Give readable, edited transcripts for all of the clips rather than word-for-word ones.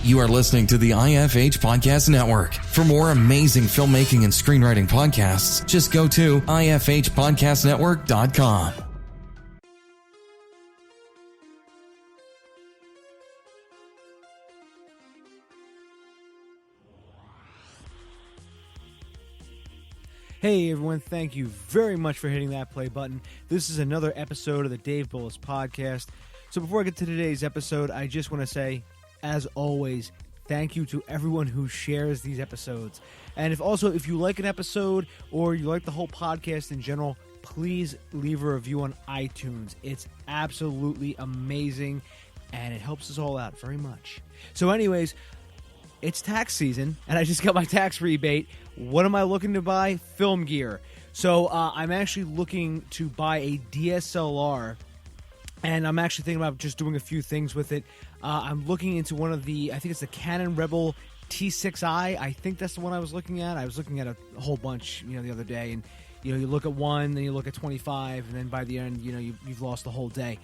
You are listening to the IFH Podcast Network. For more amazing filmmaking and screenwriting podcasts, just go to ifhpodcastnetwork.com. Hey everyone, thank you very much for hitting that play button. This is another episode of the Dave Bullis Podcast. So before I get to today's episode, I just want to say, as always, thank you to everyone who shares these episodes. And if you like an episode or you like the whole podcast in general, please leave a review on iTunes. It's absolutely amazing and it helps us all out very much. So anyways, it's tax season, and I just got my tax rebate. What am I looking to buy? Film gear. So I'm actually looking to buy a DSLR, and I'm actually thinking about just doing a few things with it. I'm looking into one of the, I think it's the Canon Rebel T6i. I think that's the one I was looking at. I was looking at a whole bunch, the other day, and you look at one, then you look at 25, and then by the end, you've lost the whole day.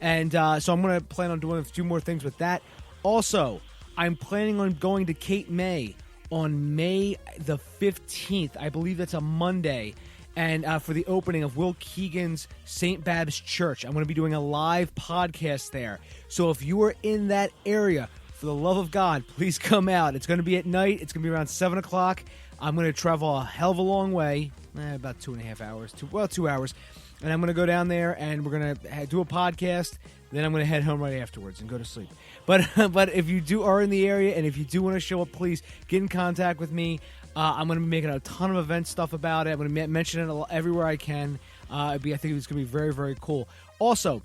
And so I'm going to plan on doing a few more things with that. Also, I'm planning on going to Cape May on May the 15th. I believe that's a Monday. And for the opening of Will Keegan's St. Bab's Church. I'm going to be doing a live podcast there. So if you are in that area, for the love of God, please come out. It's going to be at night. It's going to be around 7 o'clock. I'm going to travel a hell of a long way, about 2.5 hours, 2 hours. And I'm going to go down there and we're going to do a podcast. Then I'm going to head home right afterwards and go to sleep. But if you are in the area and if you do want to show up, please get in contact with me. I'm going to be making a ton of event stuff about it. I'm going to mention it everywhere I can. I think it's going to be very, very cool. Also,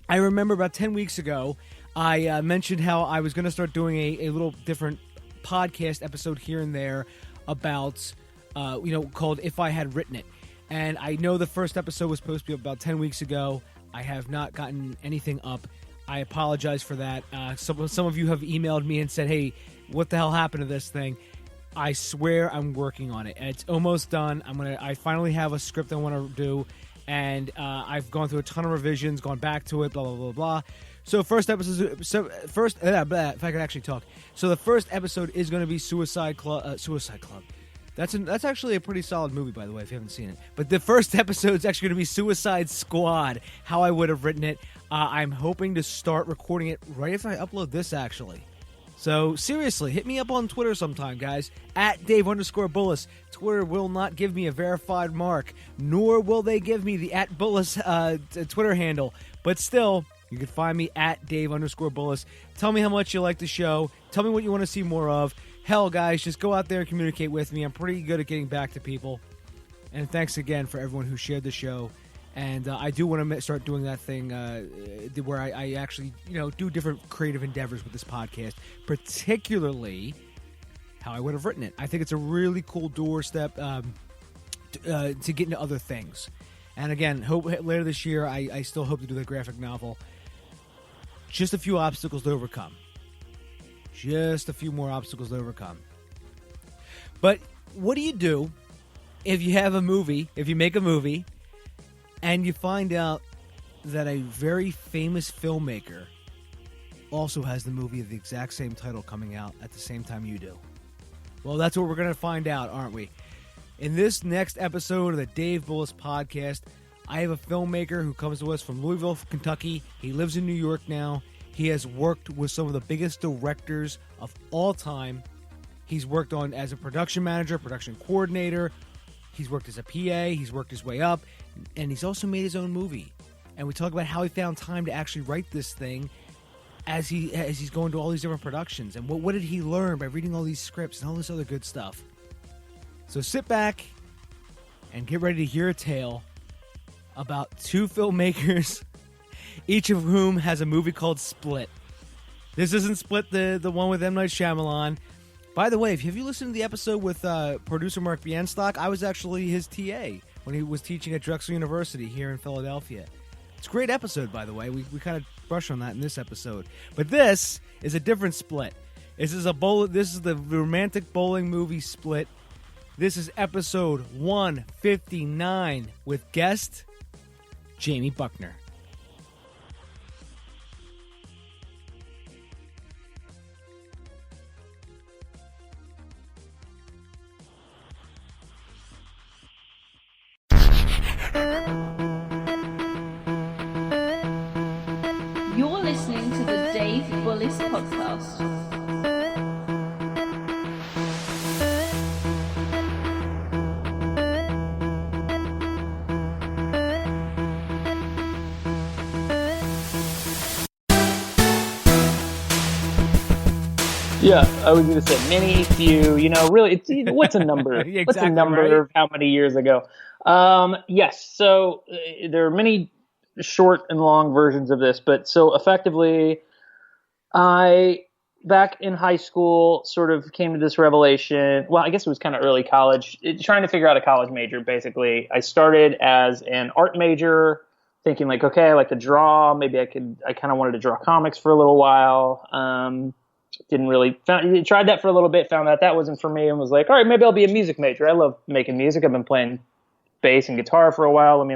I remember about 10 weeks ago, I mentioned how I was going to start doing a little different podcast episode here and there about, called If I Had Written It. And I know the first episode was supposed to be about 10 weeks ago. I have not gotten anything up. I apologize for that. Some of you have emailed me and said, hey, what the hell happened to this thing? I swear I'm working on it. And it's almost done. I finally have a script I want to do. And I've gone through a ton of revisions, gone back to it, blah, blah, blah, blah. So if I could actually talk. So the first episode is going to be Suicide Club. That's actually a pretty solid movie, by the way, if you haven't seen it. But the first episode is actually going to be Suicide Squad, how I would have written it. I'm hoping to start recording it right after I upload this, actually. So, seriously, hit me up on Twitter sometime, guys. At Dave_Bullis. Twitter will not give me a verified mark, nor will they give me the @Bullis Twitter handle. But still, you can find me at Dave_Bullis. Tell me how much you like the show. Tell me what you want to see more of. Hell, guys, just go out there and communicate with me. I'm pretty good at getting back to people. And thanks again for everyone who shared the show. And I do want to start doing that thing where I actually, do different creative endeavors with this podcast, particularly how I would have written it. I think it's a really cool doorstep to get into other things. And again, hope later this year, I still hope to do the graphic novel. Just a few obstacles to overcome. Just a few more obstacles to overcome. But what do you do if you have a movie, if you make a movie, and you find out that a very famous filmmaker also has the movie of the exact same title coming out at the same time you do? Well, that's what we're going to find out, aren't we? In this next episode of the Dave Bullis Podcast, I have a filmmaker who comes to us from Louisville, Kentucky. He lives in New York now. He has worked with some of the biggest directors of all time. He's worked on as a production manager, production coordinator. He's worked as a PA. He's worked his way up. And he's also made his own movie. And we talk about how he found time to actually write this thing as he's going to all these different productions. And what did he learn by reading all these scripts and all this other good stuff. So sit back and get ready to hear a tale about two filmmakers, each of whom has a movie called Split. This isn't Split, the one with M. Night Shyamalan. By the way, have you listened to the episode with producer Mark Bienstock? I was actually his TA when he was teaching at Drexel University here in Philadelphia. It's a great episode, by the way. We kind of brushed on that in this episode. But this is a different Split. This is the romantic bowling movie Split. This is episode 159 with guest Jamie Buckner. You're listening to the Dave Bullis Podcast. Yeah, I was going to say many, few, really, what's a number? Exactly, what's a number right? of how many years ago? Yes, so there are many short and long versions of this, but so effectively, back in high school, sort of came to this revelation. Well, I guess it was kind of early college, trying to figure out a college major, basically. I started as an art major, thinking like, okay, I like to draw. Maybe I kind of wanted to draw comics for a little while. Tried that for a little bit, found out that wasn't for me, and was like, all right, maybe I'll be a music major. I love making music. I've been playing bass and guitar for a while. Let me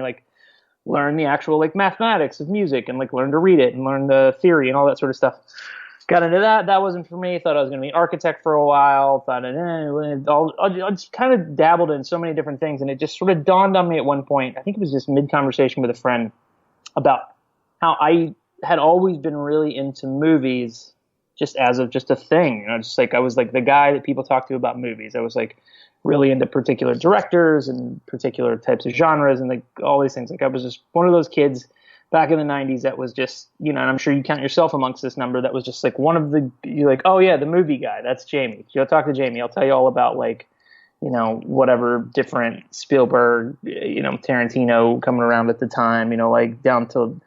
learn the actual mathematics of music and learn to read it and learn the theory and all that sort of stuff. Got into that. That wasn't for me. Thought I was going to be an architect for a while. Thought I just kind of dabbled in so many different things, and it just sort of dawned on me at one point. I think it was just mid-conversation with a friend about how I had always been really into movies. Just as of just a thing, just I was the guy that people talk to about movies. I was really into particular directors and particular types of genres and all these things. I was just one of those kids back in the 90s that was just, and I'm sure you count yourself amongst this number, that was just one of the, oh yeah, the movie guy, that's Jamie. Go talk to Jamie. I'll tell you all about whatever different Spielberg, Tarantino coming around at the time, down to,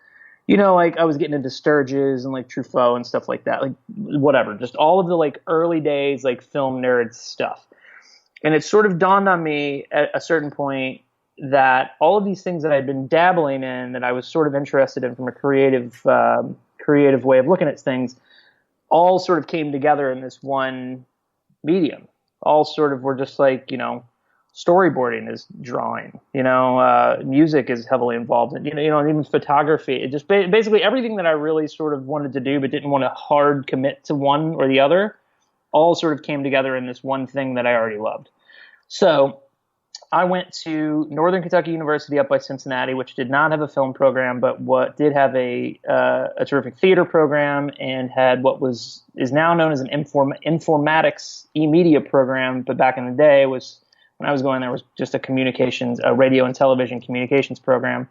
I was getting into Sturges and Truffaut and stuff like that, whatever, just all of the early days, film nerd stuff. And it sort of dawned on me at a certain point that all of these things that I'd been dabbling in, that I was sort of interested in from a creative way of looking at things, all sort of came together in this one medium. All sort of were just storyboarding is drawing, music is heavily involved in, and even photography. It just basically everything that I really sort of wanted to do, but didn't want to hard commit to one or the other, all sort of came together in this one thing that I already loved. So I went to Northern Kentucky University up by Cincinnati, which did not have a film program, but what did have a terrific theater program, and had what is now known as an informatics e-media program. But back in the day, when I was going there, was just a radio and television communications program.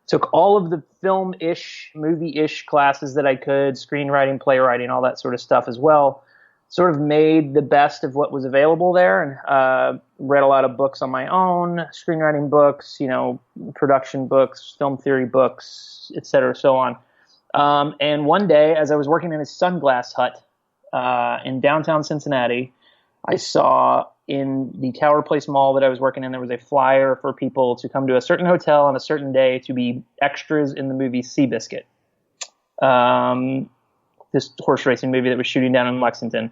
Took all of the film-ish, movie-ish classes that I could, screenwriting, playwriting, all that sort of stuff as well. Sort of made the best of what was available there, and read a lot of books on my own, screenwriting books, production books, film theory books, et cetera, so on. And one day, as I was working in a sunglass hut in downtown Cincinnati, I saw in the Tower Place Mall that I was working in, there was a flyer for people to come to a certain hotel on a certain day to be extras in the movie Seabiscuit. This horse racing movie that was shooting down in Lexington.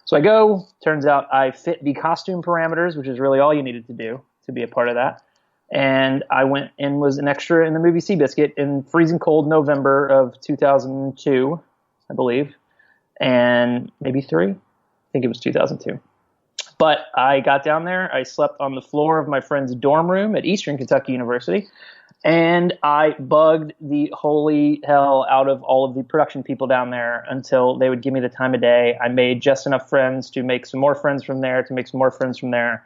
So I go, turns out I fit the costume parameters, which is really all you needed to do to be a part of that. And I went and was an extra in the movie Seabiscuit in freezing cold November of 2002, I believe. And maybe 3? I think it was 2002. But I got down there, I slept on the floor of my friend's dorm room at Eastern Kentucky University, and I bugged the holy hell out of all of the production people down there until they would give me the time of day. I made just enough friends to make some more friends from there,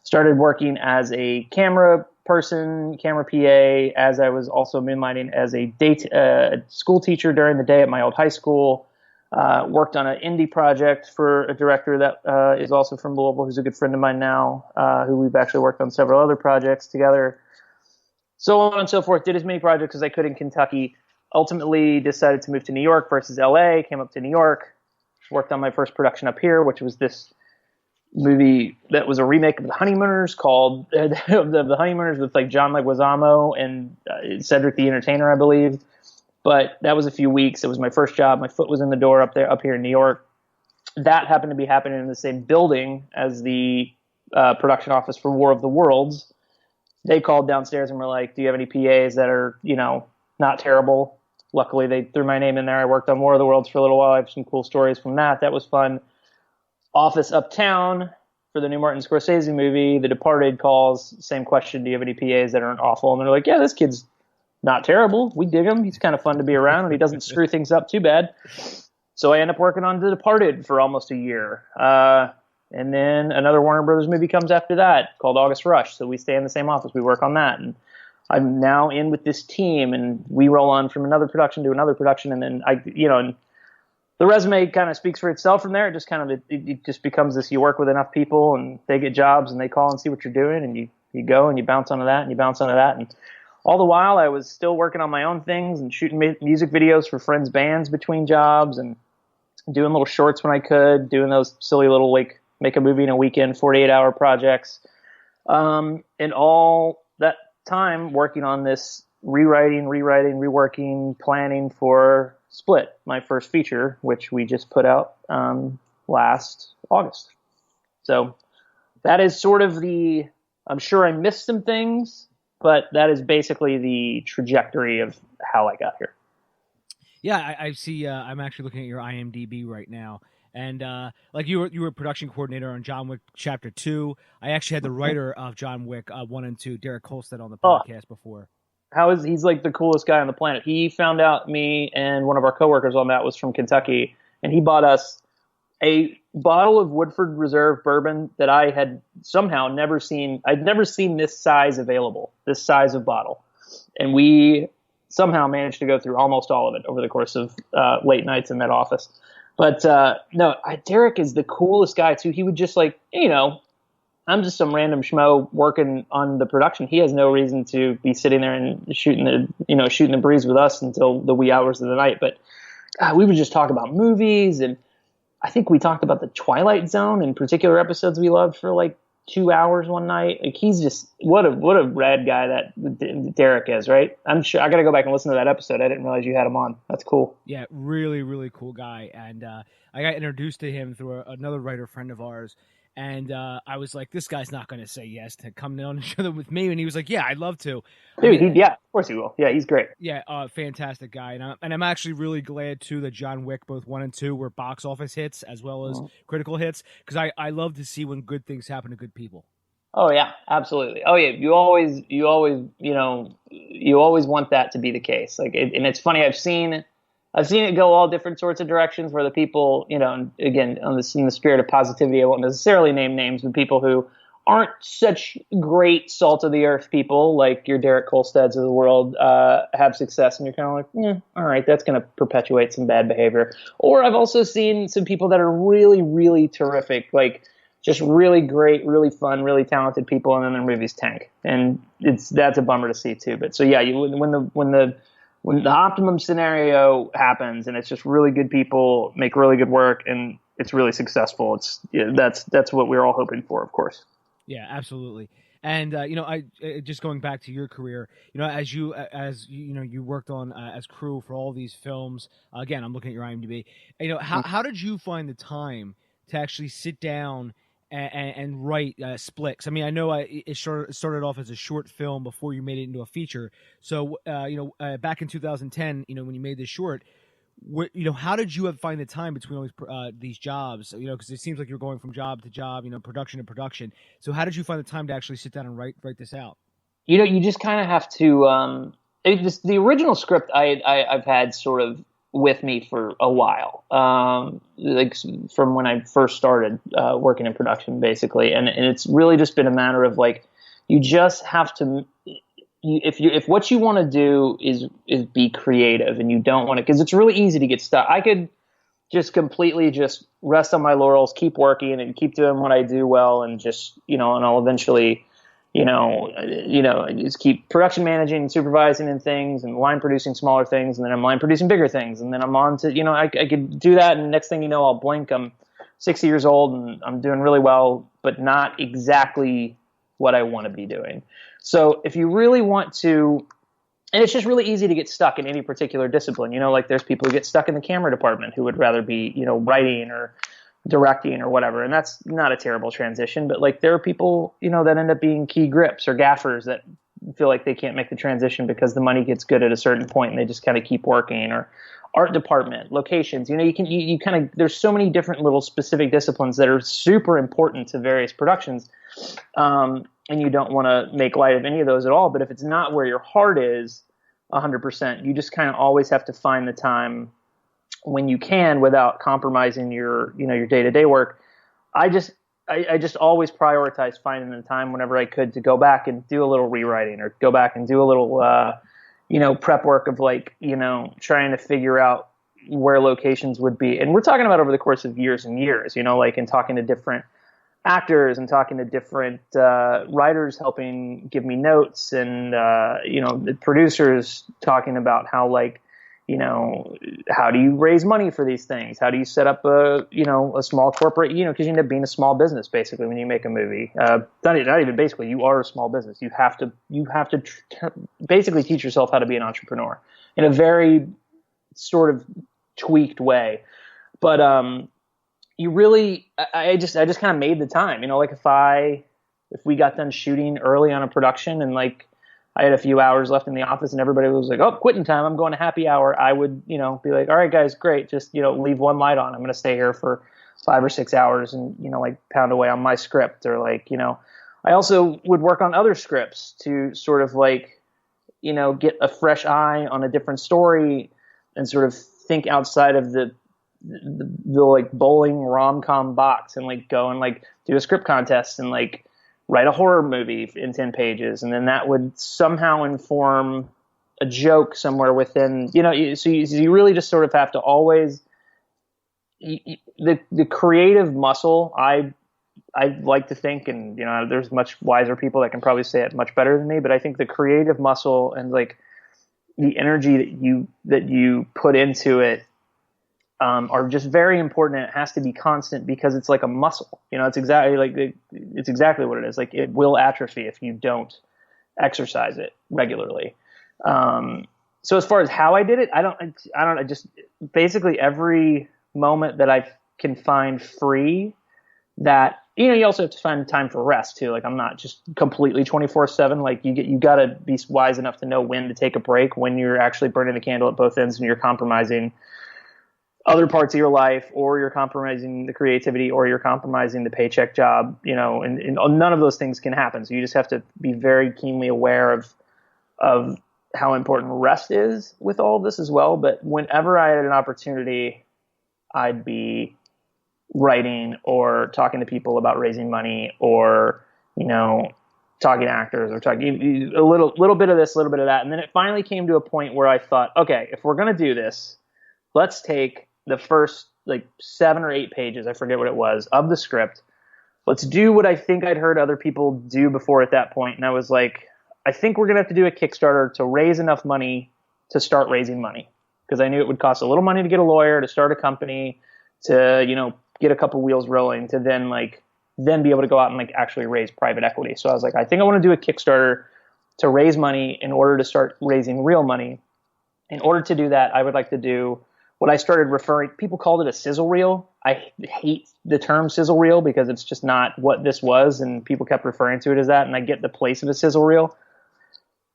Started working as a camera person, camera PA, as I was also moonlighting as a school teacher during the day at my old high school. Worked on an indie project for a director that is also from Louisville, who's a good friend of mine now, who we've actually worked on several other projects together. So on and so forth. Did as many projects as I could in Kentucky. Ultimately decided to move to New York versus LA. Came up to New York. Worked on my first production up here, which was this movie that was a remake of The Honeymooners, called The Honeymooners, with John Leguizamo and Cedric the Entertainer, I believe. But that was a few weeks. It was my first job. My foot was in the door up here in New York. That happened to be happening in the same building as the production office for War of the Worlds. They called downstairs and were like, do you have any PAs that are, not terrible? Luckily, they threw my name in there. I worked on War of the Worlds for a little while. I have some cool stories from that. That was fun. Office uptown for the new Martin Scorsese movie. The Departed calls, same question, do you have any PAs that aren't awful? And they're like, yeah, this kid's not terrible. We dig him. He's kind of fun to be around, and he doesn't screw things up too bad. So I end up working on The Departed for almost a year. And then another Warner Brothers movie comes after that called August Rush. So we stay in the same office. We work on that. And I'm now in with this team, and we roll on from another production to another production. And then and the resume kind of speaks for itself from there. It just kind of, it just becomes this, you work with enough people and they get jobs and they call and see what you're doing, and you go and you bounce onto that and you bounce onto that. And all the while I was still working on my own things and shooting music videos for friends' bands between jobs and doing little shorts when I could, doing those silly little, like, make a movie in a weekend, 48-hour projects. And all that time working on this rewriting, reworking, planning for Split, my first feature, which we just put out last August. So that is sort of I'm sure I missed some things, but that is basically the trajectory of how I got here. Yeah, I see. I'm actually looking at your IMDb right now. And like you were production coordinator on John Wick Chapter 2. I actually had the writer of John Wick 1 and 2, Derek Kolstad, on the podcast before. He's like the coolest guy on the planet. He found out me and one of our coworkers on that was from Kentucky, and he bought us a bottle of Woodford Reserve bourbon that I had somehow never seen. I'd never seen this size available, this size of bottle. And we somehow managed to go through almost all of it over the course of late nights in that office. But no, Derek is the coolest guy too. He would just I'm just some random schmo working on the production. He has no reason to be sitting there and shooting the breeze with us until the wee hours of the night. But we would just talk about movies, and I think we talked about the Twilight Zone in particular episodes we loved for like 2 hours one night. Like, he's just what a rad guy that Derek is, right? I'm sure I got to go back and listen to that episode. I didn't realize you had him on. That's cool. Yeah, really, really cool guy. And I got introduced to him through another writer friend of ours. And I was like, this guy's not going to say yes to come on the show with me. And he was like, yeah, I'd love to. Dude, yeah, of course he will. Yeah, he's great. Yeah, fantastic guy. And I'm actually really glad, too, that John Wick, both 1 and 2, were box office hits as well as critical hits. Because I love to see when good things happen to good people. Oh, yeah, absolutely. Oh, yeah, you always want that to be the case. Like, and it's funny, I've seen it go all different sorts of directions where the people, and again, in the spirit of positivity, I won't necessarily name names, but people who aren't such great salt of the earth people, like your Derek Kolstads of the world, have success, and you're kind of like, all right, that's going to perpetuate some bad behavior. Or I've also seen some people that are really, really terrific, like just really great, really fun, really talented people, and then their movies tank, and that's a bummer to see too. But so yeah, when the optimum scenario happens and it's just really good people make really good work and it's really successful, that's what we're all hoping for, of course. Yeah, absolutely. And I just going back to your career, as you worked on as crew for all these films. Again, I'm looking at your IMDb. How did you find the time to actually sit down and write Split? 'Cause, I mean, I know it started off as a short film before you made it into a feature. So, back in 2010, when you made this short, how did you find the time between all these jobs? Because it seems like you're going from job to job, production to production. So, how did you find the time to actually sit down and write this out? You just kind of have to. The original script I've had sort of with me for a while, like from when I first started working in production, basically, and it's really just been a matter of like, you just have to, if what you want to do is be creative, and you don't want to, because it's really easy to get stuck. I could just completely just rest on my laurels, keep working and keep doing what I do well, and just and I'll eventually just keep production managing and supervising and things, and line producing smaller things, and then I'm line producing bigger things, and then I'm on to, I could do that, and next thing you know, I'll blink, I'm 60 years old, and I'm doing really well, but not exactly what I want to be doing. So if you really want to, and it's just really easy to get stuck in any particular discipline, like there's people who get stuck in the camera department who would rather be, writing or directing or whatever, and that's not a terrible transition, but like there are people that end up being key grips or gaffers that feel like they can't make the transition because the money gets good at a certain point and they just kind of keep working, or art department, locations. You kind of, there's so many different little specific disciplines that are super important to various productions. And you don't want to make light of any of those at all. But if it's not where your heart is 100%, you just kind of always have to find the time when you can without compromising your day-to-day work. I just always prioritize finding the time whenever I could to go back and do a little rewriting, or go back and do a little, prep work of trying to figure out where locations would be. And we're talking about over the course of years and years, and talking to different actors and talking to different writers helping give me notes, and the producers talking about how how do you raise money for these things? How do you set up a small corporate, because you end up being a small business basically when you make a movie. Not even basically, you are a small business. You have to basically teach yourself how to be an entrepreneur in a very sort of tweaked way. But you really, I just kind of made the time, if we got done shooting early on a production and I had a few hours left in the office and everybody was like, oh, quitting time, I'm going to happy hour, I would, be like, all right, guys, great. Just, leave one light on. I'm going to stay here for 5 or 6 hours and, pound away on my script. Or I also would work on other scripts to sort of get a fresh eye on a different story and sort of think outside of the bowling rom-com box and go and do a script contest and write a horror movie in 10 pages. And then that would somehow inform a joke somewhere within, so you really just sort of have to always, the creative muscle, I like to think, and, there's much wiser people that can probably say it much better than me, but I think the creative muscle and the energy that you put into it, are just very important, and it has to be constant because it's like a muscle. It's exactly what it is. It will atrophy if you don't exercise it regularly. So as far as how I did it, I just basically every moment that I can find free, that, you also have to find time for rest too. I'm not just completely 24/7. You got to be wise enough to know when to take a break, when you're actually burning the candle at both ends and you're compromising other parts of your life, or you're compromising the creativity, or you're compromising the paycheck job, and none of those things can happen. So you just have to be very keenly aware of how important rest is with all of this as well. But whenever I had an opportunity, I'd be writing or talking to people about raising money, or, talking to actors, or talking a little bit of this, a little bit of that. And then it finally came to a point where I thought, okay, if we're going to do this, let's take the first 7 or 8 pages, I forget what it was, of the script. Let's do what I think I'd heard other people do before at that point. And I was like, I think we're going to have to do a Kickstarter to raise enough money to start raising money. Because I knew it would cost a little money to get a lawyer, to start a company, to, get a couple wheels rolling, to then be able to go out and actually raise private equity. So I was like, I think I want to do a Kickstarter to raise money in order to start raising real money. In order to do that, I would like to do what I started referring, people called it a sizzle reel. I hate the term sizzle reel because it's just not what this was, and people kept referring to it as that, and I get the place of a sizzle reel.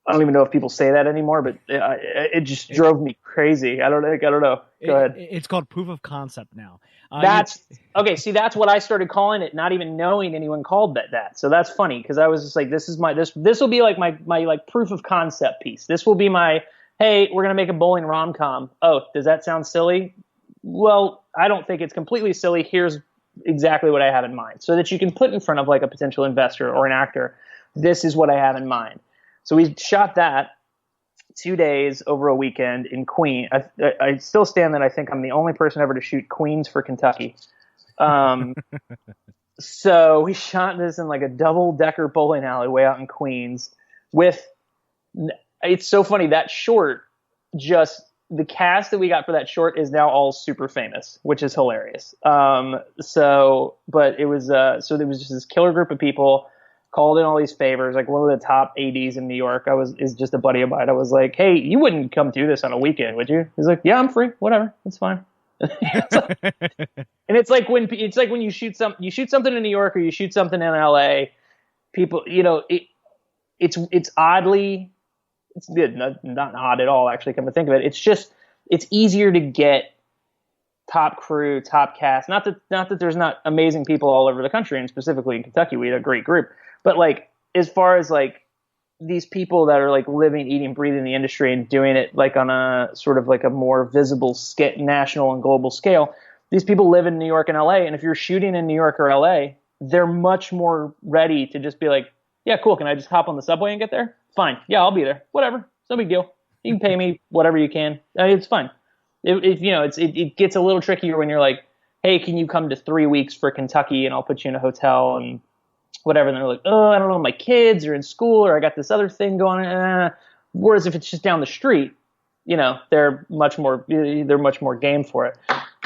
I don't even know if people say that anymore, but it just drove me crazy. I don't know. Go ahead. It's called proof of concept now. Okay. See, that's what I started calling it, not even knowing anyone called that. So that's funny, because I was just like, this will be my proof of concept piece. This will be my, hey, we're going to make a bowling rom-com. Oh, does that sound silly? Well, I don't think it's completely silly. Here's exactly what I have in mind, so that you can put in front of a potential investor or an actor, this is what I have in mind. So we shot that 2 days over a weekend in Queens. I still stand that I think I'm the only person ever to shoot Queens for Kentucky. So we shot this in a double-decker bowling alley way out in Queens with... It's so funny, that short, just the cast that we got for that short is now all super famous, which is hilarious. But it was, so there was just this killer group of people, called in all these favors. One of the top ADs in New York is just a buddy of mine. I was like, hey, you wouldn't come do this on a weekend, would you? He's like, yeah, I'm free. Whatever. It's fine. And it's when you shoot something in New York or you shoot something in LA, people, it's oddly, it's not odd at all, actually, come to think of it. It's just it's easier to get top crew, top cast. Not that there's not amazing people all over the country, and specifically in Kentucky, we had a great group. But like, as far as like these people that are like living, eating, breathing the industry and doing it like on a sort of like a more visible national and global scale, these people live in New York and LA. And if you're shooting in New York or LA, they're much more ready to just be like, yeah, cool. Can I just hop on the subway and get there? Fine. Yeah, I'll be there. Whatever. It's no big deal. You can pay me whatever you can. It's fine. It gets a little trickier when you're like, hey, can you come to 3 weeks for Kentucky and I'll put you in a hotel and whatever. And they're like, oh, I don't know, my kids are in school or I got this other thing going on. Whereas if it's just down the street, they're much more game for it.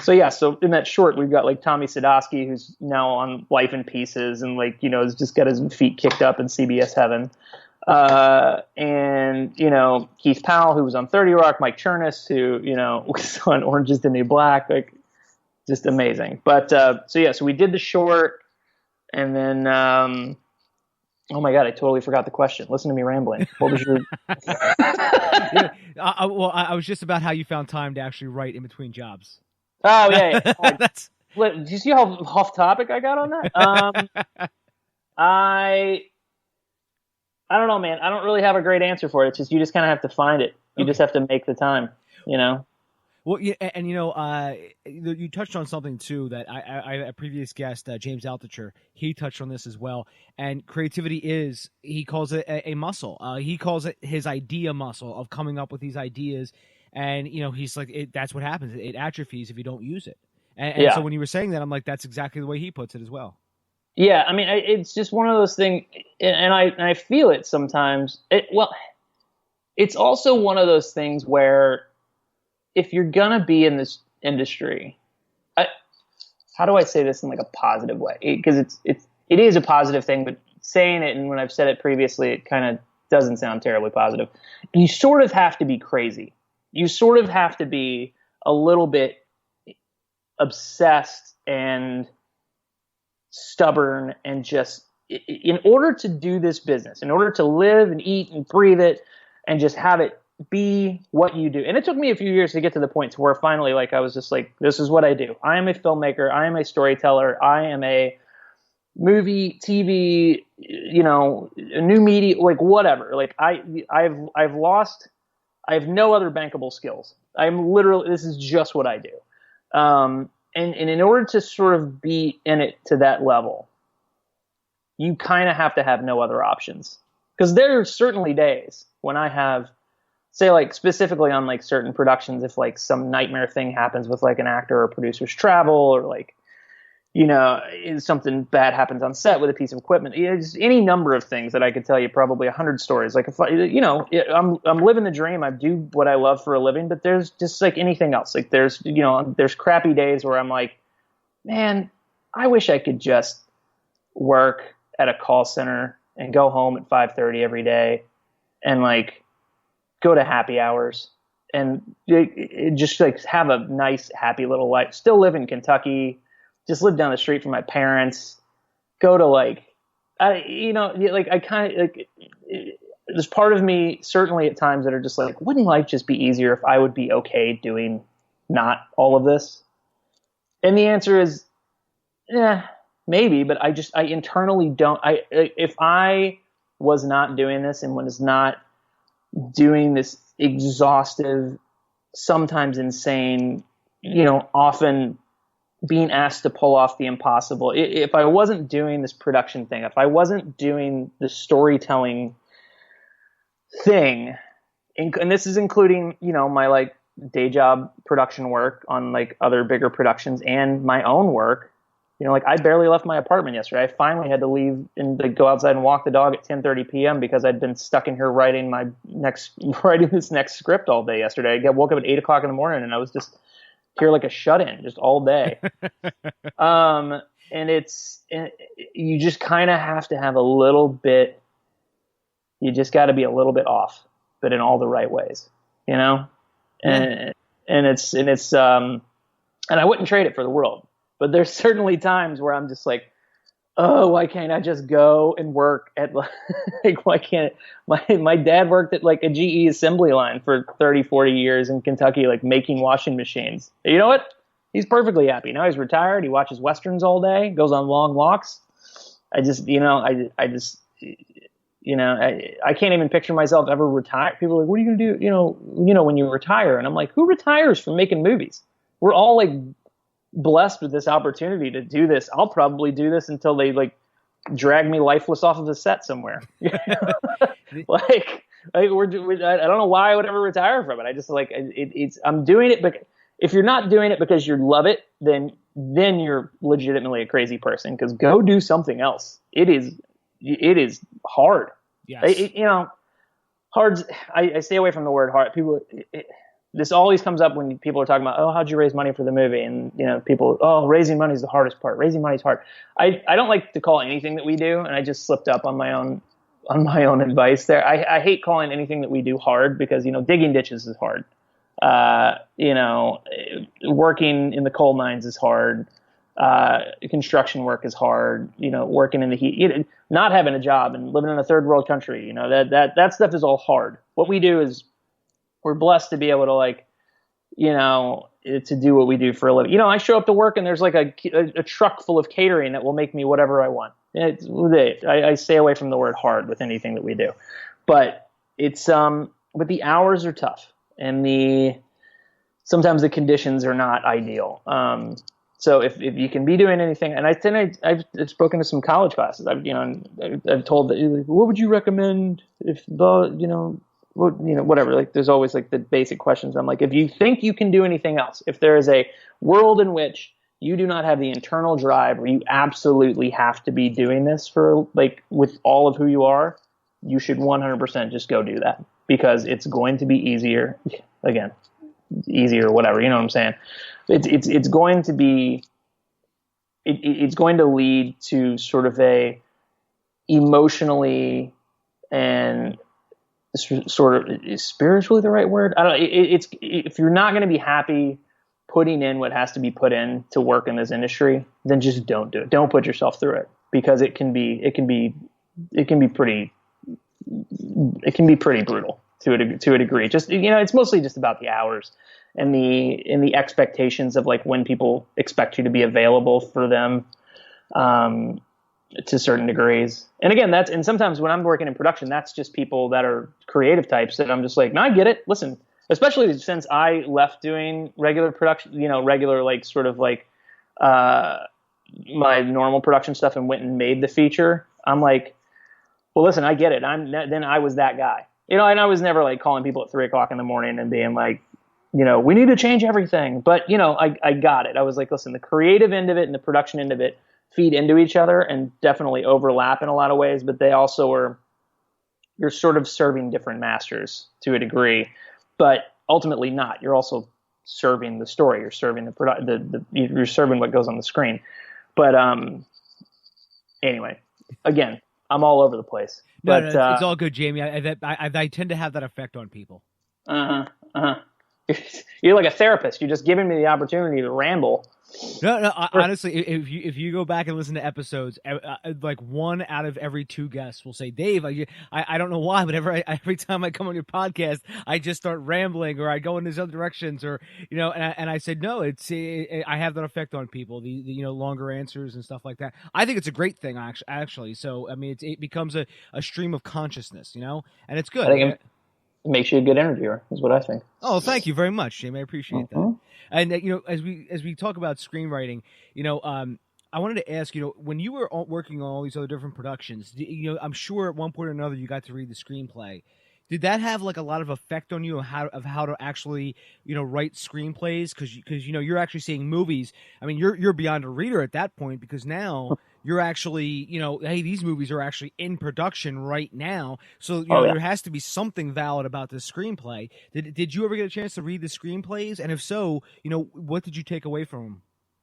So yeah, so in that short, we've got like Tommy Sadowski, who's now on Life in Pieces and like, has just got his feet kicked up in CBS heaven. And Keith Powell, who was on 30 Rock, Mike Chernus, who, was on Orange is the New Black, like just amazing. But, so we did the short and then, oh my God, I totally forgot the question. Listen to me rambling. What was your... I was just about how you found time to actually write in between jobs. Oh yeah. Did you see how off topic I got on that? I don't know, man. I don't really have a great answer for it. It's just you just kind of have to find it. You just have to make the time, Well, yeah, and you touched on something too that a previous guest, James Altucher, he touched on this as well. And creativity he calls it a muscle. He calls it his idea muscle of coming up with these ideas. And he's like, that's what happens. It atrophies if you don't use it. And so when you were saying that, I'm like, that's exactly the way he puts it as well. Yeah, I mean, it's just one of those things, and I feel it sometimes. It's also one of those things where if you're gonna be in this industry, how do I say this in like a positive way? Because it is a positive thing, but saying it, and when I've said it previously, it kind of doesn't sound terribly positive. You sort of have to be crazy. You sort of have to be a little bit obsessed and stubborn, and just in order to do this business, in order to live and eat and breathe it and just have it be what you do. And it took me a few years to get to the point to where finally, like, I was just like, this is what I do. I am a filmmaker. I am a storyteller. I am a movie, TV, new media, like whatever. Like I have no other bankable skills. This is just what I do. And in order to sort of be in it to that level, you kind of have to have no other options. Because there are certainly days when I have, say, like specifically on like certain productions, if like some nightmare thing happens with like an actor or producer's travel, or like, something bad happens on set with a piece of equipment. It's any number of things that I could tell you, probably 100 stories. Like if I'm living the dream. I do what I love for a living, but there's just like anything else. Like there's crappy days where I'm like, man, I wish I could just work at a call center and go home at 5:30 every day and like go to happy hours and just like have a nice, happy little life. Still live in Kentucky. Just live down the street from my parents, go to like, there's part of me certainly at times that are just like, wouldn't life just be easier if I would be okay doing not all of this? And the answer is, maybe, but I internally don't, if I was not doing this and was not doing this exhaustive, sometimes insane, often being asked to pull off the impossible. If I wasn't doing this production thing, if I wasn't doing the storytelling thing, and this is including, my like day job production work on like other bigger productions and my own work, like I barely left my apartment yesterday. I finally had to leave and like, go outside and walk the dog at 10:30 p.m. because I'd been stuck in here writing this next script all day yesterday. I woke up at 8 o'clock in the morning and I was just here like a shut-in just all day. And you just kind of have to have a little bit, you just got to be a little bit off, but in all the right ways, and it's and I wouldn't trade it for the world, but there's certainly times where I'm just like, oh, why can't I just go and work at like, why can't my dad worked at like a GE assembly line for 30, 40 years in Kentucky, like making washing machines. You know what? He's perfectly happy. Now he's retired. He watches Westerns all day, goes on long walks. I just, I can't even picture myself ever retire. People are like, what are you going to do? When you retire. And I'm like, who retires from making movies? We're all like blessed with this opportunity to do this. I'll probably do this until they like drag me lifeless off of a set somewhere. I don't know why I would ever retire from it. I just like I'm doing it, but if you're not doing it because you love it, then you're legitimately a crazy person. Because go do something else. It is hard. Yes. Hard. I stay away from the word hard. People. This always comes up when people are talking about, oh, how'd you raise money for the movie? And, people, oh, raising money is the hardest part. Raising money is hard. I don't like to call anything that we do, and I just slipped up on my own advice there. I hate calling anything that we do hard because, digging ditches is hard. Working in the coal mines is hard. Construction work is hard. Working in the heat, not having a job and living in a third world country, that stuff is all hard. What we do is, we're blessed to be able to to do what we do for a living. I show up to work and there's like a truck full of catering that will make me whatever I want. I stay away from the word hard with anything that we do, but but the hours are tough and sometimes the conditions are not ideal. So if you can be doing anything, and I've spoken to some college classes, I've told that, what would you recommend if whatever, like there's always like the basic questions. I'm like, if you think you can do anything else, if there is a world in which you do not have the internal drive where you absolutely have to be doing this for like with all of who you are, you should 100% just go do that, because it's going to be easier, whatever, you know what I'm saying? It's going to be, it's going to lead to sort of a emotionally and sort of, is spiritually the right word? I don't know. If you're not going to be happy putting in what has to be put in to work in this industry, then just don't do it. Don't put yourself through it, because it can be pretty brutal to a degree. Just, it's mostly just about the hours and the expectations of like when people expect you to be available for them. To certain degrees. And again, and sometimes when I'm working in production, that's just people that are creative types that I'm just like, no, I get it. Listen, especially since I left doing regular production, regular, like sort of like, my normal production stuff and went and made the feature. I'm like, well, listen, I get it. Then I was that guy, and I was never like calling people at 3:00 in the morning and being like, we need to change everything. But, I got it. I was like, listen, the creative end of it and the production end of it feed into each other and definitely overlap in a lot of ways, but they also you're sort of serving different masters to a degree, but ultimately not. You're also serving the story. You're serving you're serving what goes on the screen. But anyway, again, I'm all over the place. No, but it's all good, Jamie. I tend to have that effect on people. You're like a therapist. You're just giving me the opportunity to ramble. No. Honestly, if you go back and listen to episodes, like 1 out of every 2 guests will say, Dave, I don't know why, but every time I come on your podcast, I just start rambling, or I go in these other directions, or and I said, no, I have that effect on people. The longer answers and stuff like that. I think it's a great thing, actually. So I mean, it becomes a stream of consciousness, and it's good. I think it makes you a good interviewer, is what I think. Oh, thank you very much, Jamie. I appreciate that. And as we talk about screenwriting, I wanted to ask, when you were working on all these other different productions, I'm sure at one point or another you got to read the screenplay. Did that have like a lot of effect on you of how to actually write screenplays? Because you're actually seeing movies. I mean, you're beyond a reader at that point, because now you're actually hey, these movies are actually in production right now. So there has to be something valid about this screenplay. Did you ever get a chance to read the screenplays? And if so, what did you take away from them?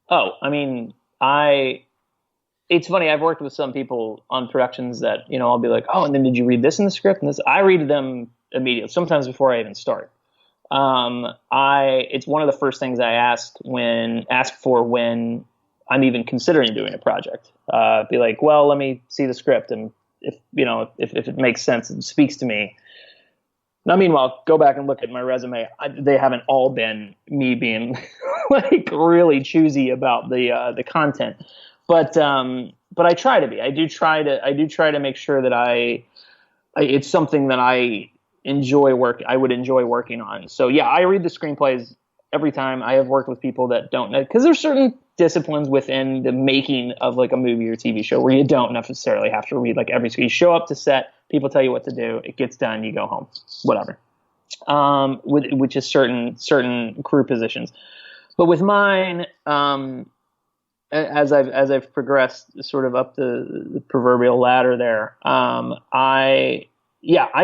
Oh, I mean, it's funny. I've worked with some people on productions that, I'll be like, oh, and then did you read this in the script? And this, I read them immediately, sometimes before I even start. It's one of the first things I ask for when I'm even considering doing a project. Be like, well, let me see the script, and if it makes sense and speaks to me. Now, meanwhile, go back and look at my resume. They haven't all been me being like really choosy about the content, but I try to be. I do try to make sure that it's something that I would enjoy working on. So yeah, I read the screenplays every time. I have worked with people that don't know, because there's certain disciplines within the making of like a movie or TV show where you don't necessarily have to read like you show up to set, people tell you what to do, it gets done, you go home, whatever. Which is certain crew positions. But with mine, as I've progressed sort of up the proverbial ladder there, I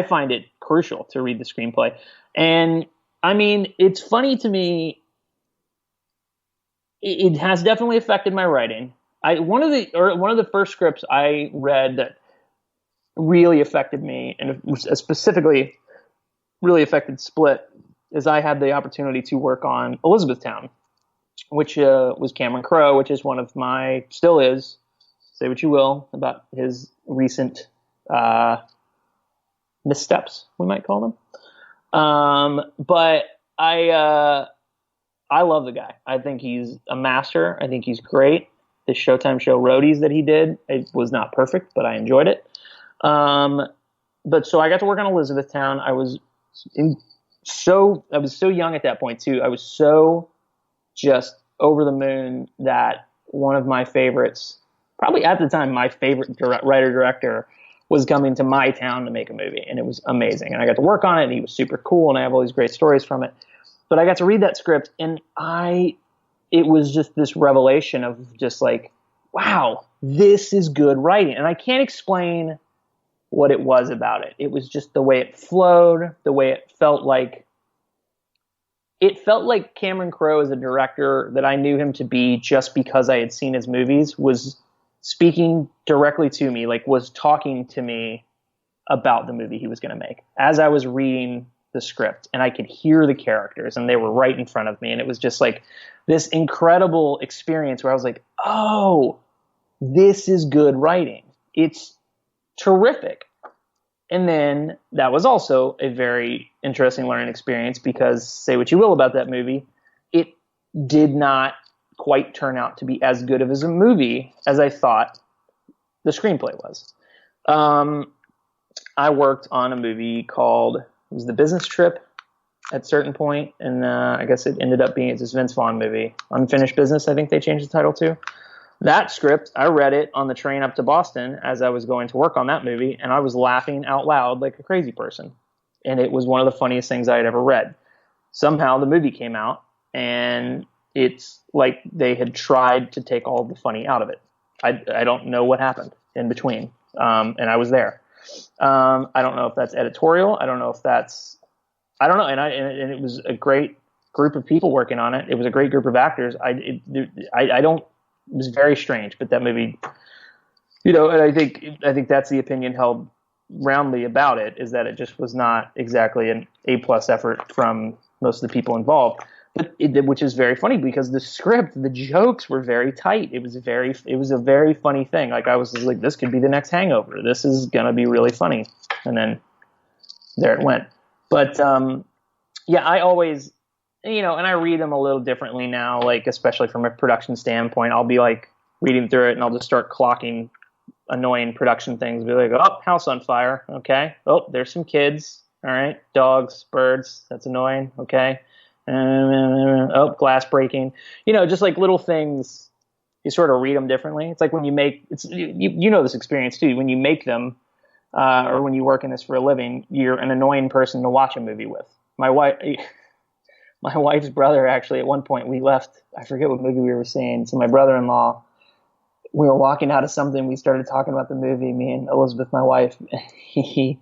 find it crucial to read the screenplay. And I mean, it's funny to me. It has definitely affected my writing. One of the first scripts I read that really affected me, and specifically really affected Split, is I had the opportunity to work on Elizabethtown, which was Cameron Crowe, which is still is, say what you will about his recent missteps, we might call them. But I love the guy. I think he's a master. I think he's great. The Showtime show Roadies that he did, it was not perfect, but I enjoyed it. But so I got to work on Elizabethtown. I was so young at that point too. I was so just over the moon that one of my favorites, probably at the time my favorite writer director, was coming to my town to make a movie, and it was amazing. And I got to work on it, and he was super cool, and I have all these great stories from it. But I got to read that script, and it was just this revelation of just like, wow, this is good writing. And I can't explain what it was about it. It was just the way it flowed, the way it felt like. It felt like Cameron Crowe as a director that I knew him to be just because I had seen his movies was speaking directly to me, like was talking to me about the movie he was going to make as I was reading the script, and I could hear the characters and they were right in front of me. And it was just like this incredible experience where I was like, oh, this is good writing. It's terrific. And then that was also a very interesting learning experience because, say what you will about that movie, it did not quite turn out to be as good of as a movie as I thought the screenplay was. I worked on a movie called, it was The Business Trip at a certain point, and I guess it ended up being this Vince Vaughn movie, Unfinished Business, I think they changed the title to. That script, I read it on the train up to Boston as I was going to work on that movie, and I was laughing out loud like a crazy person. And it was one of the funniest things I had ever read. Somehow the movie came out, and it's like they had tried to take all the funny out of it. I don't know what happened in between, and I was there. I don't know if that's editorial. I don't know. And it was a great group of people working on it. It was a great group of actors. It was very strange, but that movie, and I think that's the opinion held roundly about it, is that it just was not exactly an A+ effort from most of the people involved. But which is very funny because the script, the jokes were very tight. It was a very funny thing. Like I was just like, this could be the next Hangover. This is gonna be really funny, and then there it went. But I always. And I read them a little differently now, like especially from a production standpoint. I'll be like reading through it and I'll just start clocking annoying production things. Be like, oh, house on fire. Okay. Oh, there's some kids. All right. Dogs, birds. That's annoying. Okay. Oh, glass breaking. Just like little things. You sort of read them differently. It's like when you make, you know this experience too. When you make them or when you work in this for a living, you're an annoying person to watch a movie with. My wife's brother, actually, at one point we left, I forget what movie we were seeing. So my brother-in-law, we were walking out of something. We started talking about the movie, me and Elizabeth, my wife. He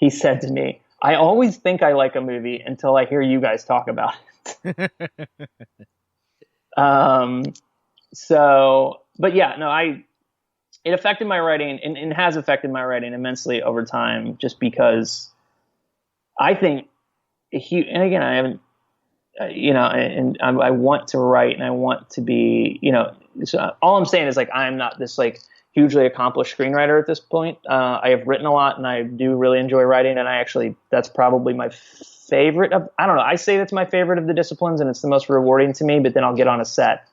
said to me, I always think I like a movie until I hear you guys talk about it. It affected my writing and has affected my writing immensely over time, just because I think, and again, I haven't, and I want to write and I want to be, so all I'm saying is like I'm not this like hugely accomplished screenwriter at this point. I have written a lot, and I do really enjoy writing, and that's probably my favorite of. I don't know. I say that's my favorite of the disciplines, and it's the most rewarding to me. But then I'll get on a set,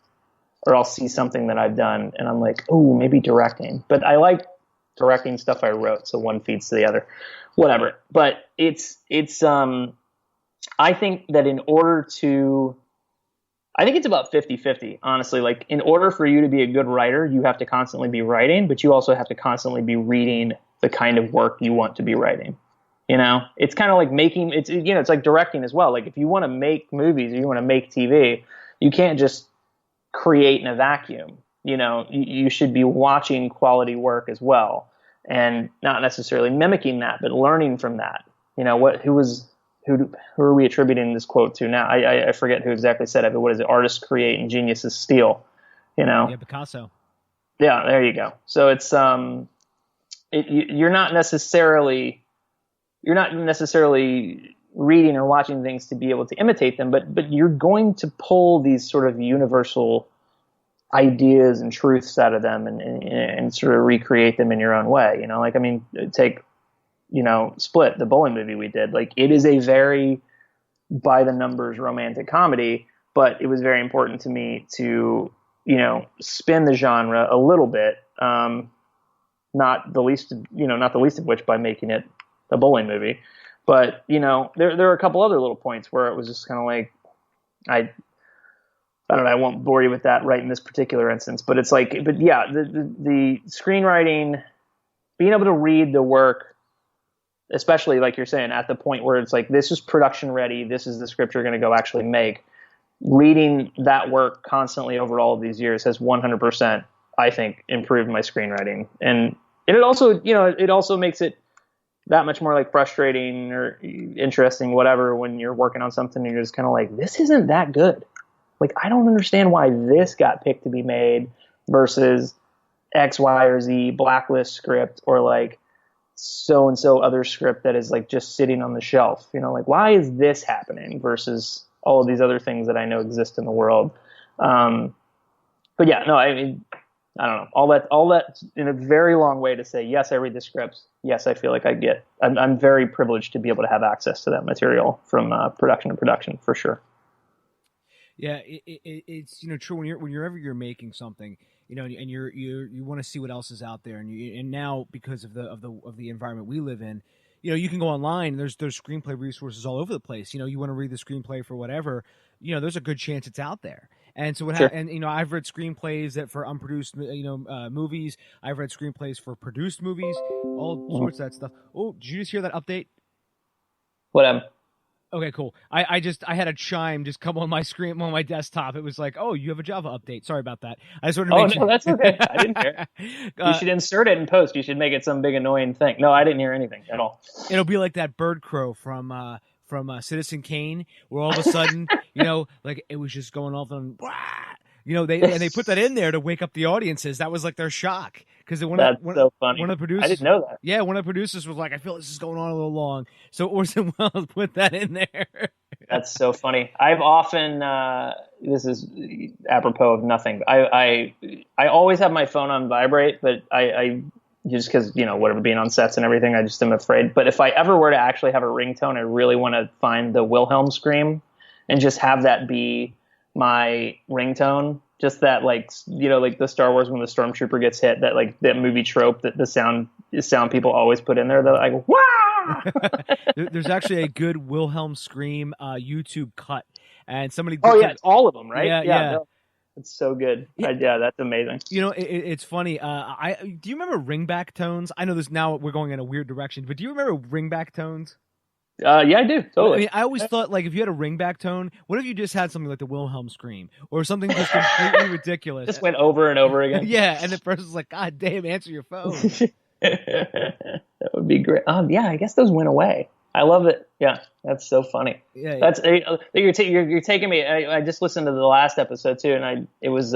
or I'll see something that I've done, and I'm like, oh, maybe directing. But I like directing stuff I wrote, so one feeds to the other, whatever. But it's I think that I think it's about 50-50, honestly. Like, in order for you to be a good writer, you have to constantly be writing, but you also have to constantly be reading the kind of work you want to be writing. You know, it's kind of like it's like directing as well. Like, if you want to make movies or you want to make TV, you can't just create in a vacuum. You know, you should be watching quality work as well, and not necessarily mimicking that, but learning from that. You know, who are we attributing this quote to now? I forget who exactly said it, but what is it? Artists create and geniuses steal. You know? Yeah, Picasso. Yeah, there you go. So it's you're not necessarily reading or watching things to be able to imitate them, but you're going to pull these sort of universal ideas and truths out of them and sort of recreate them in your own way. You know, like, I mean, take, Split, the bowling movie we did. Like, it is a very by the numbers romantic comedy, but it was very important to me to, spin the genre a little bit. Not the least of which by making it a bowling movie. But, there are a couple other little points where it was just kind of like, I don't know, I won't bore you with that right in this particular instance, but it's like, but yeah, the screenwriting, being able to read the work, especially like you're saying, at the point where it's like, this is production ready, this is the script you're going to go actually make. Reading that work constantly over all of these years has 100%, I think, improved my screenwriting. And it also, it also makes it that much more like frustrating or interesting, whatever, when you're working on something and you're just kind of like, this isn't that good. Like, I don't understand why this got picked to be made versus X, Y, or Z blacklist script, or like so-and-so other script that is like just sitting on the shelf. Like, why is this happening versus all of these other things that I know exist in the world? But yeah, no, I mean, I don't know. All that in a very long way to say, yes, I read the scripts. Yes, I feel like I'm very privileged to be able to have access to that material from production to production, for sure. Yeah, it's true whenever you're making something, and you want to see what else is out there, and now because of the environment we live in, you can go online. There's screenplay resources all over the place. You want to read the screenplay for whatever, there's a good chance it's out there. And so Sure. And I've read screenplays that for unproduced movies. I've read screenplays for produced movies, all sorts of that stuff. Oh, did you just hear that update? Whatever. Okay, cool. I had a chime just come on my screen on my desktop. It was like, oh, you have a Java update. Sorry about that. I just wanted to make sure. No, that's okay. I didn't hear it. You should insert it in post. You should make it some big annoying thing. No, I didn't hear anything at all. It'll be like that bird crow from Citizen Kane, where all of a sudden, like it was just going off on. They put that in there to wake up the audiences. That was like their shock, because so funny. One of the producers, I didn't know that. Yeah, one of the producers was like, "I feel this is going on a little long," so Orson Welles put that in there. That's so funny. I've often this is apropos of nothing. I always have my phone on vibrate, but I just because whatever, being on sets and everything, I just am afraid. But if I ever were to actually have a ringtone, I really want to find the Wilhelm scream and just have that be my ringtone. Just that, like like the Star Wars when the stormtrooper gets hit, that like that movie trope, that the sound people always put in there, that like wow. There's actually a good Wilhelm scream YouTube cut, and somebody it's all of them, right? Yeah. No, it's so good. Yeah, that's amazing. It's funny. Do you remember ringback tones? I know this now. We're going in a weird direction, but do you remember ringback tones? Yeah, I do. Totally. I mean, I always thought, like, if you had a ringback tone, what if you just had something like the Wilhelm scream or something just completely ridiculous? Just went over and over again. Yeah, and the person's like, "God damn, answer your phone." That would be great. Yeah, I guess those went away. I love it. Yeah, that's so funny. Yeah. That's you're taking me. I just listened to the last episode too, and it was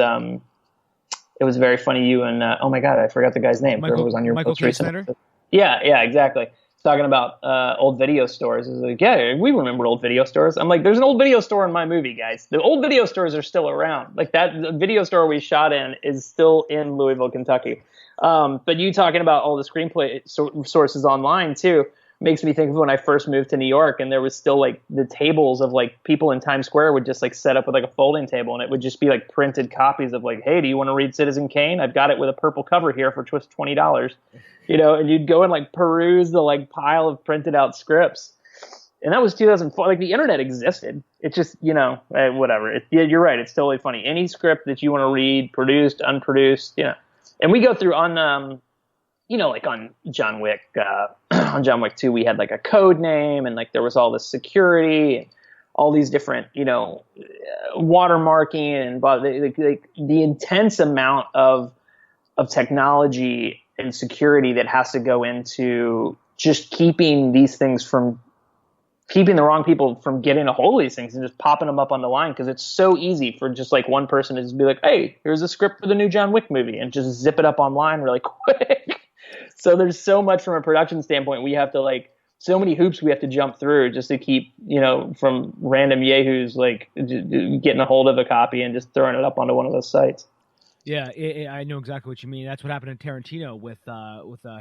very funny. You and oh my god, I forgot the guy's name. Michael, was on your Michael most recent K. episode. Yeah, exactly. talking about old video stores. He's like, yeah, we remember old video stores. I'm like, there's an old video store in my movie, guys. The old video stores are still around. Like the video store we shot in is still in Louisville, Kentucky. But you talking about all the screenplay sources online too makes me think of when I first moved to New York, and there was still like the tables of like people in Times Square would just like set up with like a folding table, and it would just be like printed copies of like, hey, do you want to read Citizen Kane? I've got it with a purple cover here for just $20. And you'd go and like peruse the like pile of printed out scripts. And that was 2004. Like the internet existed. It just, whatever. You're right. It's totally funny. Any script that you want to read, produced, unproduced, And we go through on, like on John Wick, on John Wick 2, we had like a code name, and like there was all this security and all these different, watermarking and like the intense amount of technology and security that has to go into just keeping these things from keeping the wrong people from getting a hold of these things and just popping them up on the line, because it's so easy for just like one person to just be like, hey, here's a script for the new John Wick movie, and just zip it up online really quick. So there's so much from a production standpoint. We have to like so many hoops we have to jump through just to keep, from random yahoos like getting a hold of a copy and just throwing it up onto one of those sites. Yeah, I know exactly what you mean. That's what happened to Tarantino with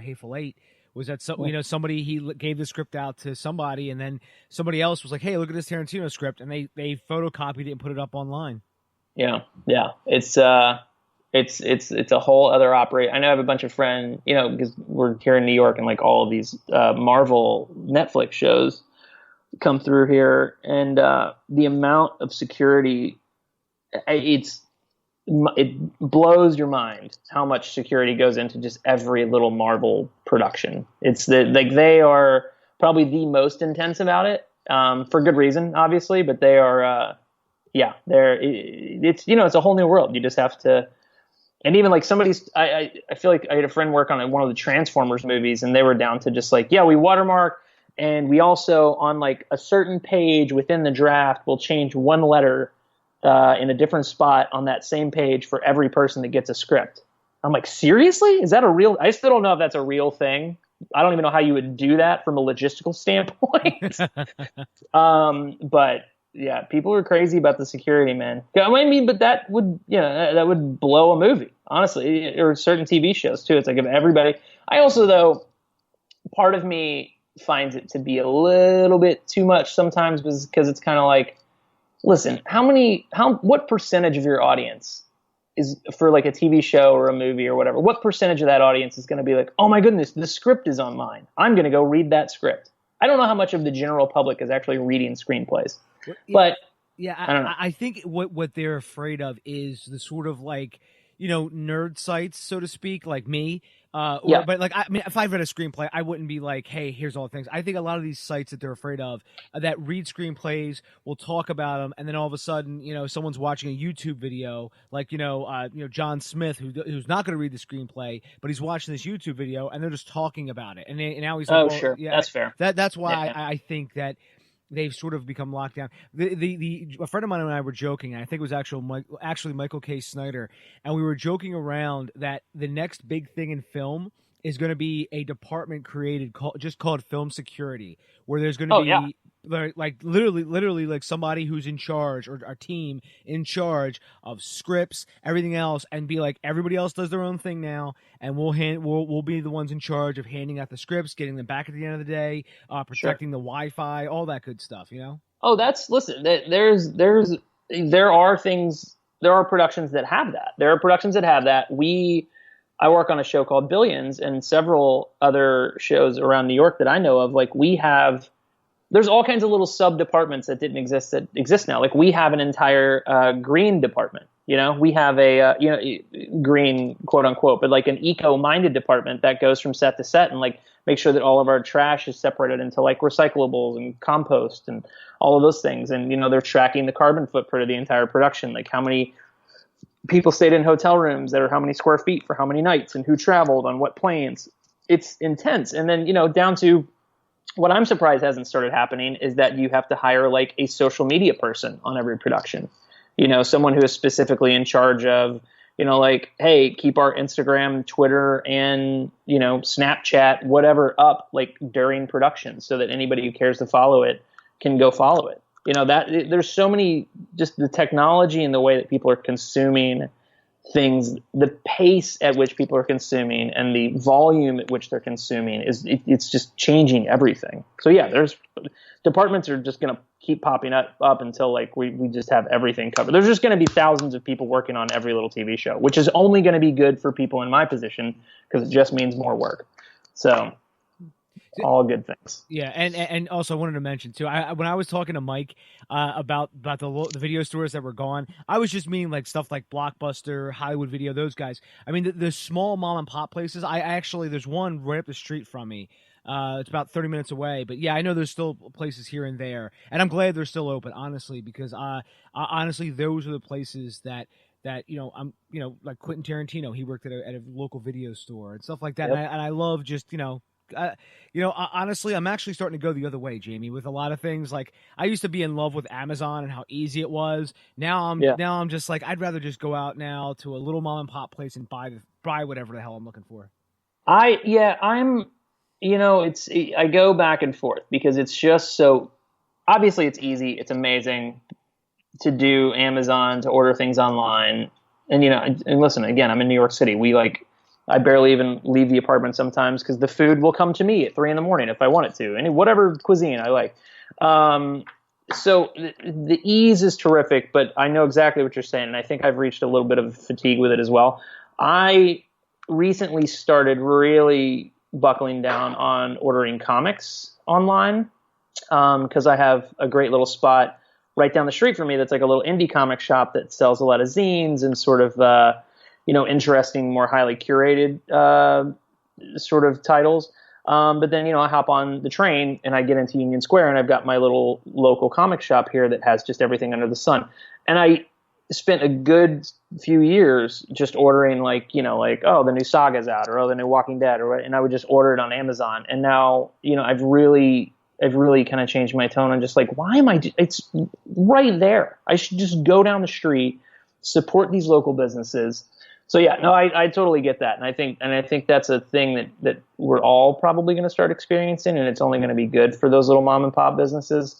Hateful Eight. Was that somebody, he gave the script out to somebody, and then somebody else was like, "Hey, look at this Tarantino script," and they photocopied it and put it up online. Yeah. It's a whole other operate. I know I have a bunch of friends, because we're here in New York, and like all of these Marvel Netflix shows come through here, and the amount of security, it blows your mind how much security goes into just every little Marvel production. It's they are probably the most intense about it, for good reason, obviously, but they are, it's a whole new world. You just have to, and even like I feel like I had a friend work on one of the Transformers movies, and they were down to just like, yeah, we watermark, and we also on like a certain page within the draft will change one letter in a different spot on that same page for every person that gets a script. I'm like, seriously? Is that a real? I still don't know if that's a real thing. I don't even know how you would do that from a logistical standpoint. But yeah, people are crazy about the security, man. I mean, but that would blow a movie, honestly, or certain TV shows too. It's like if everybody. I also, though, part of me finds it to be a little bit too much sometimes, because it's kind of like, listen, what percentage of your audience is for like a TV show or a movie or whatever? What percentage of that audience is going to be like, oh my goodness, the script is on mine, I'm going to go read that script? I don't know how much of the general public is actually reading screenplays, but yeah, I don't know. I think what they're afraid of is the sort of like, nerd sites, so to speak, like me. But like, I mean, if I read a screenplay, I wouldn't be like, hey, here's all the things. I think a lot of these sites that they're afraid of that read screenplays will talk about them, and then all of a sudden, someone's watching a YouTube video, like, John Smith, who's not going to read the screenplay, but he's watching this YouTube video, and they're just talking about it. And now he's like, oh, well, sure. Yeah, that's fair. That's why I think that they've sort of become locked down. A friend of mine and I were joking, and I think it was actually Michael K. Snyder, and we were joking around that the next big thing in film is going to be a department created called film security, where there's going to be like literally like somebody who's in charge, or our team in charge of scripts, everything else, and be like, everybody else does their own thing now, and we'll be the ones in charge of handing out the scripts, getting them back at the end of the day, protecting the Wi-Fi, all that good stuff, Oh, listen, there are productions that have that. I work on a show called Billions, and several other shows around New York that I know of. Like there's all kinds of little sub departments that didn't exist that exist now. Like we have an entire green department. We have a green, quote unquote, but like an eco-minded department that goes from set to set and like make sure that all of our trash is separated into like recyclables and compost and all of those things. And they're tracking the carbon footprint of the entire production, like how many people stayed in hotel rooms that are how many square feet for how many nights, and who traveled on what planes. It's intense. And then down to what I'm surprised hasn't started happening is that you have to hire like a social media person on every production. Someone who is specifically in charge of like, hey, keep our Instagram, Twitter, and, Snapchat, whatever up like during production so that anybody who cares to follow it can go follow it. There's so many, just the technology and the way that people are consuming things, the pace at which people are consuming and the volume at which they're consuming it's just changing everything. So yeah, there's departments are just going to keep popping up until like we just have everything covered. There's just going to be thousands of people working on every little TV show, which is only going to be good for people in my position because it just means more work. So all good things. Yeah, and also I wanted to mention too. When I was talking to Mike about the video stores that were gone, I was just meaning like stuff like Blockbuster, Hollywood Video, those guys. I mean, the small mom and pop places. I actually there's one right up the street from me. It's about 30 minutes away, but yeah, I know there's still places here and there, and I'm glad they're still open, honestly, because honestly, those are the places that I'm like Quentin Tarantino. He worked at a local video store and stuff like that, Yep. and I love just honestly, I'm actually starting to go the other way, Jamie, with a lot of things. Like I used to be in love with Amazon and how easy it was. Now I'm just like, I'd rather just go out now to a little mom and pop place and buy whatever the hell I'm looking for. I go back and forth because it's just so obviously it's easy. It's amazing to do Amazon, to order things online. And, and listen, again, I'm in New York City. I barely even leave the apartment sometimes because the food will come to me at 3 a.m. if I want it to, and whatever cuisine I like. So the ease is terrific, but I know exactly what you're saying, and I think I've reached a little bit of fatigue with it as well. I recently started really buckling down on ordering comics online because I have a great little spot right down the street from me that's like a little indie comic shop that sells a lot of zines and sort of interesting, more highly curated sort of titles. But then, I hop on the train and I get into Union Square and I've got my little local comic shop here that has just everything under the sun. And I spent a good few years just ordering oh, the new Saga's out, or oh, the new Walking Dead, and I would just order it on Amazon. And now, I've really kind of changed my tone. I'm just like, why am it's right there. I should just go down the street, support these local businesses. So yeah, no, I totally get that. And I think that's a thing that we're all probably going to start experiencing, and it's only going to be good for those little mom and pop businesses.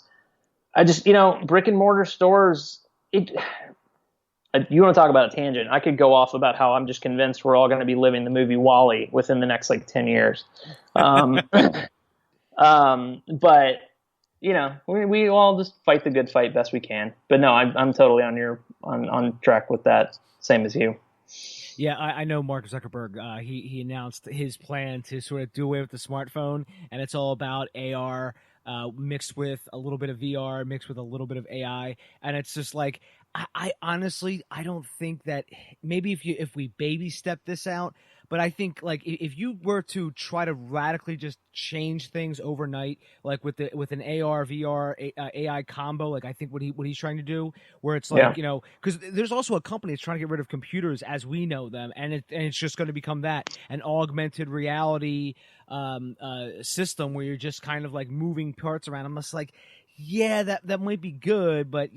I just, brick and mortar stores, you want to talk about a tangent. I could go off about how I'm just convinced we're all going to be living the movie WALL-E within the next 10 years. But we all just fight the good fight best we can. But no, I'm totally on track with that. Same as you. Yeah, I know Mark Zuckerberg. He announced his plan to sort of do away with the smartphone, and it's all about AR mixed with a little bit of VR, mixed with a little bit of AI, and it's just like I honestly don't think that maybe if we baby step this out. But I think like if you were to try to radically just change things overnight, like with an AR VR AI combo, like I think what he's trying to do, where it's like because there's also a company that's trying to get rid of computers as we know them, and it's just going to become an augmented reality system where you're just kind of like moving parts around. I'm just like, yeah, that might be good, but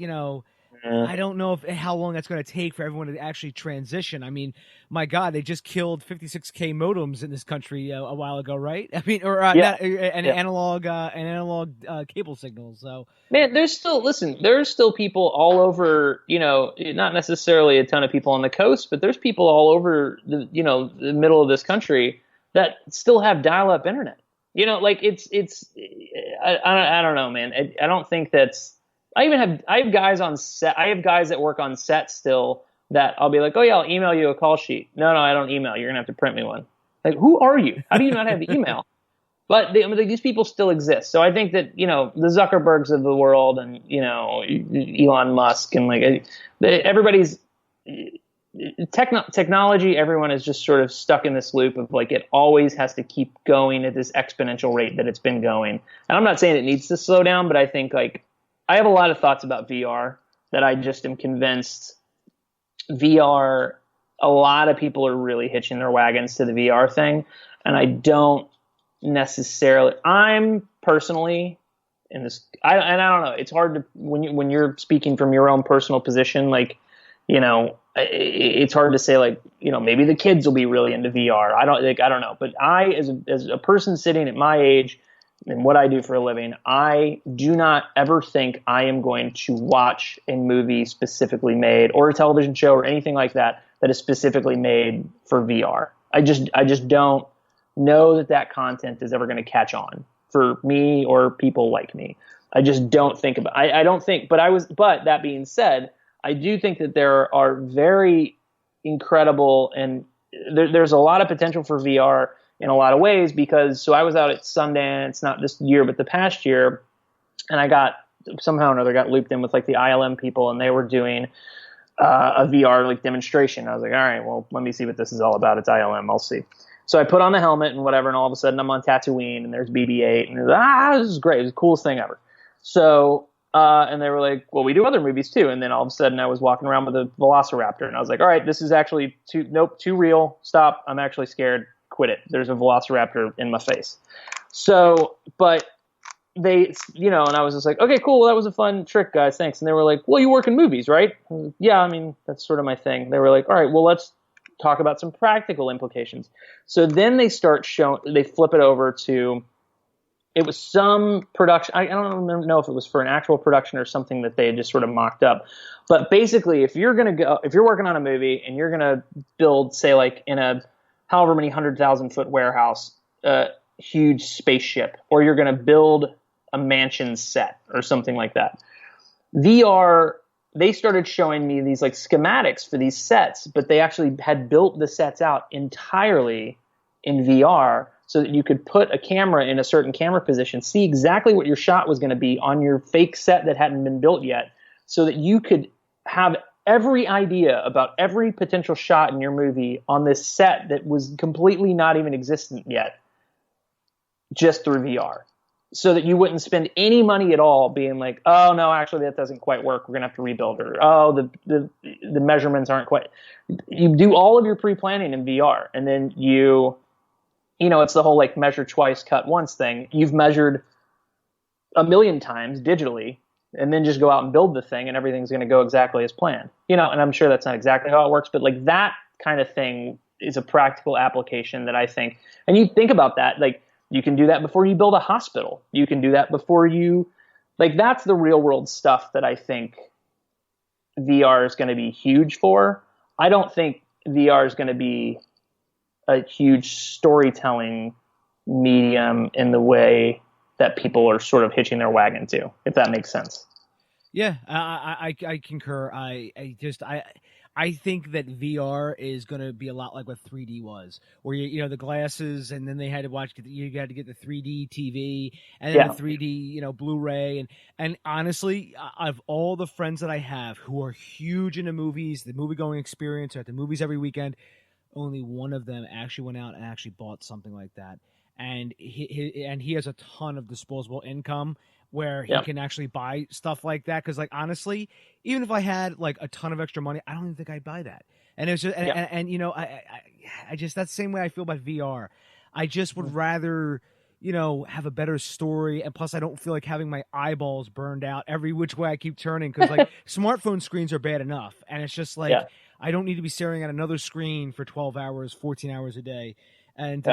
I don't know how long that's going to take for everyone to actually transition. I mean, my God, they just killed 56K modems in this country a while ago, right? I mean, or analog cable signals. So, man, there's still people all over. Not necessarily a ton of people on the coast, but there's people all over the middle of this country that still have dial-up internet. It's I don't know, man. I don't think that's. I have guys on set. I have guys that work on set still that I'll be like, oh yeah, I'll email you a call sheet. No, I don't email. You're gonna have to print me one. Like, who are you? How do you not have the email? But these people still exist. So I think that the Zuckerbergs of the world and Elon Musk and everybody's technology. Everyone is just sort of stuck in this loop of like it always has to keep going at this exponential rate that it's been going. And I'm not saying it needs to slow down, but I think I have a lot of thoughts about VR that I just am convinced VR, a lot of people are really hitching their wagons to the VR thing. And I don't necessarily, I'm personally in this, I don't know. It's hard to, when you're speaking from your own personal position, it's hard to say, like, maybe the kids will be really into VR. I don't know. But as a person sitting at my age and what I do for a living, I do not ever think I am going to watch a movie specifically made, or a television show or anything like that is specifically made for VR. I just don't know that content is ever going to catch on for me or people like me. I just don't think about. I don't think. But that being said, I do think that there are very incredible, and there's a lot of potential for VR in a lot of ways, because I was out at Sundance, not this year, but the past year, and I got somehow or another got looped in with like the ILM people, and they were doing a VR like demonstration. I was like, all right, well, let me see what this is all about. It's ILM. I'll see. So I put on the helmet and whatever, and all of a sudden I'm on Tatooine, and there's BB-8, and this is great. It's the coolest thing ever. So, and they were like, well, we do other movies too. And then all of a sudden I was walking around with a Velociraptor, and I was like, all right, this is actually too real. Stop. I'm actually scared. Quit it. There's a Velociraptor in my face. So, but they, and I was just like, okay, cool. That was a fun trick, guys. Thanks. And they were like, well, you work in movies, right? Yeah, I mean, that's sort of my thing. They were like, all right, well, let's talk about some practical implications. So then they flip it over to, it was some production. I don't know if it was for an actual production or something that they had just sort of mocked up. But basically, if you're working on a movie and you're going to build, say, like in a however many 100,000-foot warehouse, huge spaceship, or you're going to build a mansion set or something like that, VR, they started showing me these like schematics for these sets, but they actually had built the sets out entirely in VR so that you could put a camera in a certain camera position, see exactly what your shot was going to be on your fake set that hadn't been built yet, so that you could have every idea about every potential shot in your movie on this set that was completely not even existent yet, just through VR. So that you wouldn't spend any money at all being like, oh no, actually that doesn't quite work. We're gonna have to rebuild it. Or, oh, the measurements aren't quite. You do all of your pre-planning in VR, and then it's the whole like measure twice, cut once thing. You've measured 1,000,000 times digitally, and then just go out and build the thing, and everything's going to go exactly as planned. And I'm sure that's not exactly how it works, but like that kind of thing is a practical application that I think. And you think about that, like, you can do that before you build a hospital. You can do that before that's the real world stuff that I think VR is going to be huge for. I don't think VR is going to be a huge storytelling medium in the way that people are sort of hitching their wagon to, if that makes sense. Yeah, I concur. I think that VR is going to be a lot like what 3D was, where the glasses, and then they had to you had to get the 3D TV, and then the 3D Blu-ray, and honestly, of all the friends that I have who are huge into movies, the movie going experience, or at the movies every weekend, only one of them actually went out and actually bought something like that, and he has a ton of disposable income where he can actually buy stuff like that. Because, like, honestly, even if I had like a ton of extra money, I don't even think I'd buy that. And it's just, I just, that's the same way I feel about VR. I just would rather, have a better story. And plus, I don't feel like having my eyeballs burned out every which way I keep turning. Because like smartphone screens are bad enough, and it's just like I don't need to be staring at another screen for 12 hours, 14 hours a day. And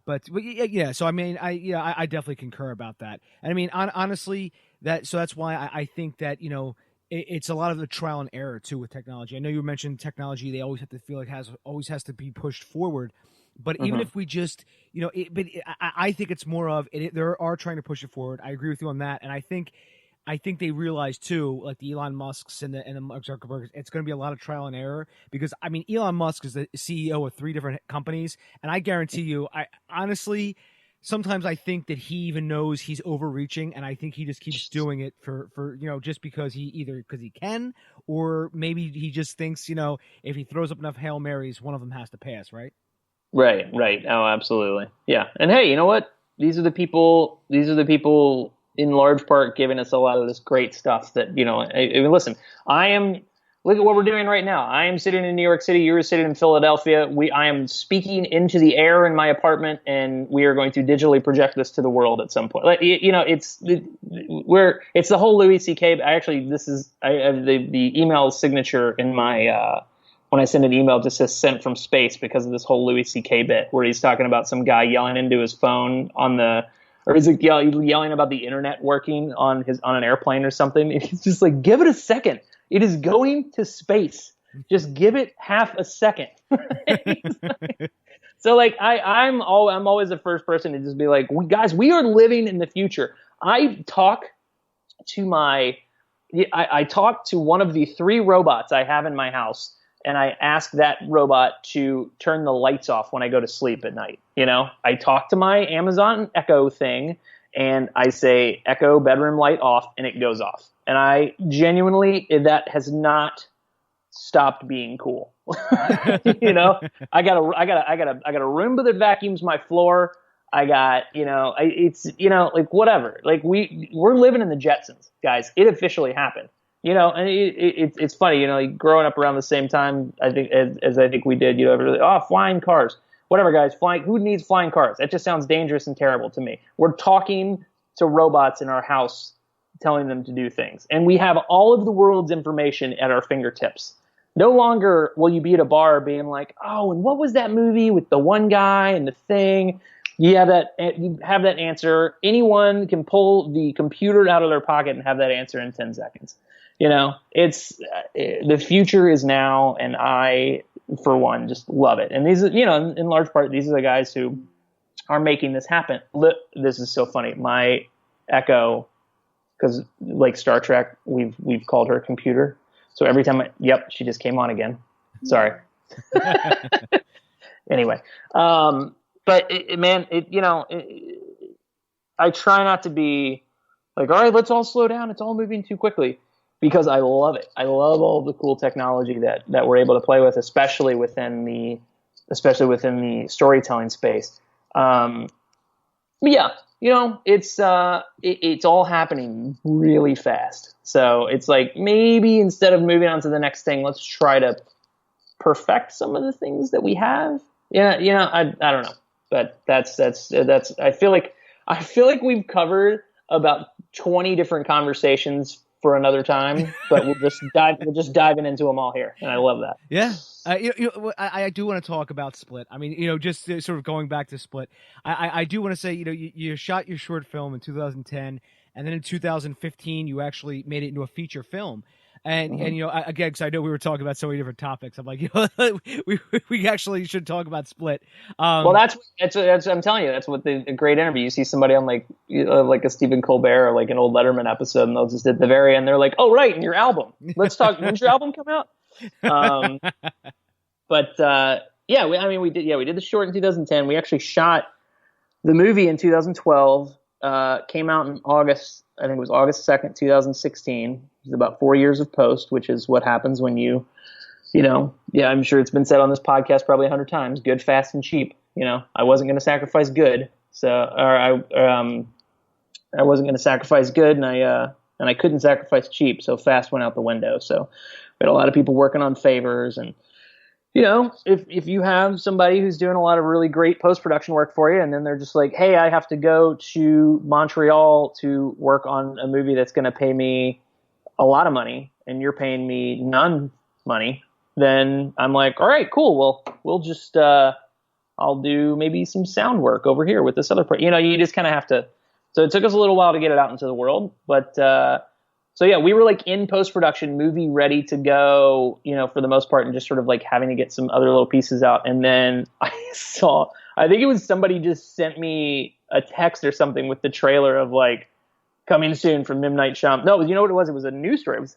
But yeah, so I mean, I definitely concur about that. And I mean, honestly, that's why I think that it's a lot of the trial and error too with technology. I know you mentioned technology; they always have to feel like always has to be pushed forward. But even if we just, I think it's more of it. They are trying to push it forward. I agree with you on that, and I think they realize too, like the Elon Musks and the Mark Zuckerbergs, it's going to be a lot of trial and error, because I mean, Elon Musk is the CEO of 3 different companies, and I guarantee you, I honestly, sometimes I think that he even knows he's overreaching, and I think he just keeps doing it for just because he can, or maybe he just thinks if he throws up enough Hail Marys, one of them has to pass, right? Right. Oh, absolutely. Yeah. And hey, you know what? These are the people in large part giving us a lot of this great stuff that, listen, look at what we're doing right now. I am sitting in New York City. You're sitting in Philadelphia. I am speaking into the air in my apartment, and we are going to digitally project this to the world at some point. Like, it's the whole Louis C.K. I have the email signature in my when I send an email, it just says sent from space because of this whole Louis C.K. bit where he's talking about some guy yelling into his phone or he's like yelling about the internet working on an airplane or something. It's just like, give it a second. It is going to space. Just give it half a second. So like I'm always the first person to just be like, we are living in the future. I talk to one of the 3 robots I have in my house, and I ask that robot to turn the lights off when I go to sleep at night. You know, I talk to my Amazon Echo thing, and I say, Echo bedroom light off, and it goes off. And I genuinely, that has not stopped being cool. You know, I got a Roomba that vacuums my floor. I got, it's, like whatever. Like we're living in the Jetsons, guys. It officially happened. And it's funny, like growing up around the same time, I think as I think we did, flying cars, whatever, guys, flying. Who needs flying cars? That just sounds dangerous and terrible to me. We're talking to robots in our house, telling them to do things, and we have all of the world's information at our fingertips. No longer will you be at a bar being like, oh, and what was that movie with the one guy and the thing? You have that answer. Anyone can pull the computer out of their pocket and have that answer in 10 seconds. It's the future is now, and I, for one, just love it. And these, in large part, these are the guys who are making this happen. This is so funny. My Echo, because like Star Trek, we've called her computer. So every time she just came on again. Sorry. Anyway, but I try not to be like, all right, let's all slow down. It's all moving too quickly, because I love it. I love all the cool technology that we're able to play with, especially within the storytelling space. It's all happening really fast. So it's like, maybe instead of moving on to the next thing, let's try to perfect some of the things that we have. I don't know, but that's I feel like we've covered about 20 different conversations for another time, but we're just diving into them all here, and I love that. Yeah. I do want to talk about Split. I mean, just sort of going back to Split, I do want to say, you shot your short film in 2010, and then in 2015, you actually made it into a feature film. And again, because I know we were talking about so many different topics, I'm like, we actually should talk about Split. Well, that's I'm telling you, that's what the great interview. You see somebody on like a Stephen Colbert or like an old Letterman episode, and they'll just at the very end, they're like, "Oh, right, and your album. Let's talk. When's your album come out?" We did the short in 2010. We actually shot the movie in 2012. Came out in August. I think it was August 2nd, 2016. It was about 4 years of post, which is what happens when I'm sure it's been said on this podcast probably 100 times, good, fast, and cheap. I wasn't going to sacrifice good. I wasn't going to sacrifice good, and I couldn't sacrifice cheap. So fast went out the window. So we had a lot of people working on favors, and if you have somebody who's doing a lot of really great post-production work for you, and then they're just like, hey, I have to go to Montreal to work on a movie that's going to pay me a lot of money, and you're paying me none money, then I'm like, all right, cool. Well, we'll just, I'll do maybe some sound work over here with this other part. You just kind of have to. So it took us a little while to get it out into the world, but we were like in post-production, movie ready to go, for the most part, and just sort of like having to get some other little pieces out. And then I think it was somebody just sent me a text or something with the trailer of like, coming soon from M. Night Shyamalan. No, you know what it was? It was a news story. It was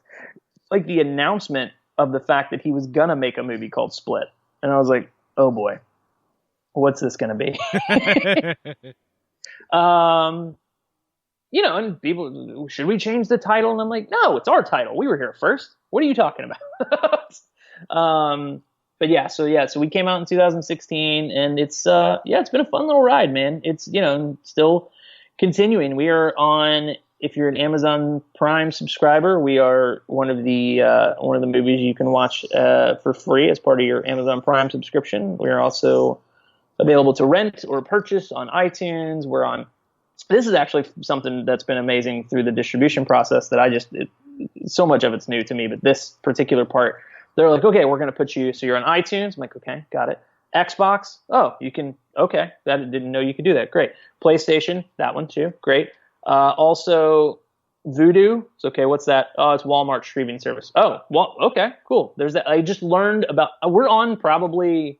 like the announcement of the fact that he was going to make a movie called Split. And I was like, oh boy, what's this going to be? And people, should we change the title? And I'm like, no, it's our title. We were here first. What are you talking about? So we came out in 2016, and it's been a fun little ride, man. It's, still continuing. We are on, if you're an Amazon Prime subscriber, we are one of the movies you can watch for free as part of your Amazon Prime subscription. We are also available to rent or purchase on iTunes. This is actually something that's been amazing through the distribution process that so much of it's new to me, but this particular part, they're like, okay, we're going to put you, so you're on iTunes. I'm like, okay, got it. Xbox, oh, you can, okay, that didn't know you could do that. Great. PlayStation, that one too, great. Also, Vudu, it's okay, what's that? Oh, it's Walmart streaming service. Oh, well, okay, cool. There's that. I just learned about, we're on probably,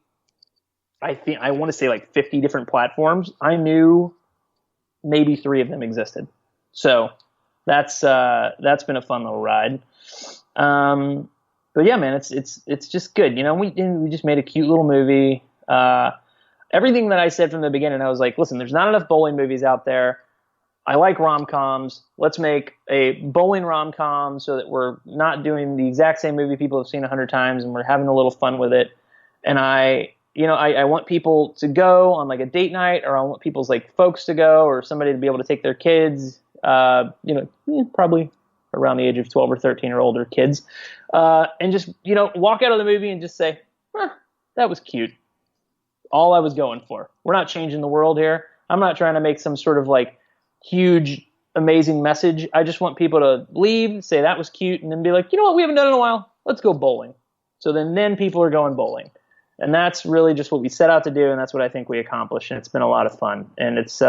I want to say like 50 different platforms. I knew maybe 3 of them existed. So that's been a fun little ride. But yeah, man, it's just good. You know, we just made a cute little movie. Everything that I said from the beginning, I was like, listen, there's not enough bowling movies out there. I like rom-coms. Let's make a bowling rom-com so that we're not doing the exact same movie people have seen 100 times, and we're having a little fun with it. And I want people to go on like a date night, or I want people's like folks to go, or somebody to be able to take their kids, probably around the age of 12 or 13 or older kids, and just, walk out of the movie and just say, that was cute. All I was going for. We're not changing the world here. I'm not trying to make some sort of like huge, amazing message. I just want people to leave, say that was cute, and then be like, you know what, we haven't done it in a while. Let's go bowling. So then people are going bowling. And that's really just what we set out to do, and that's what I think we accomplished, and it's been a lot of fun. And it's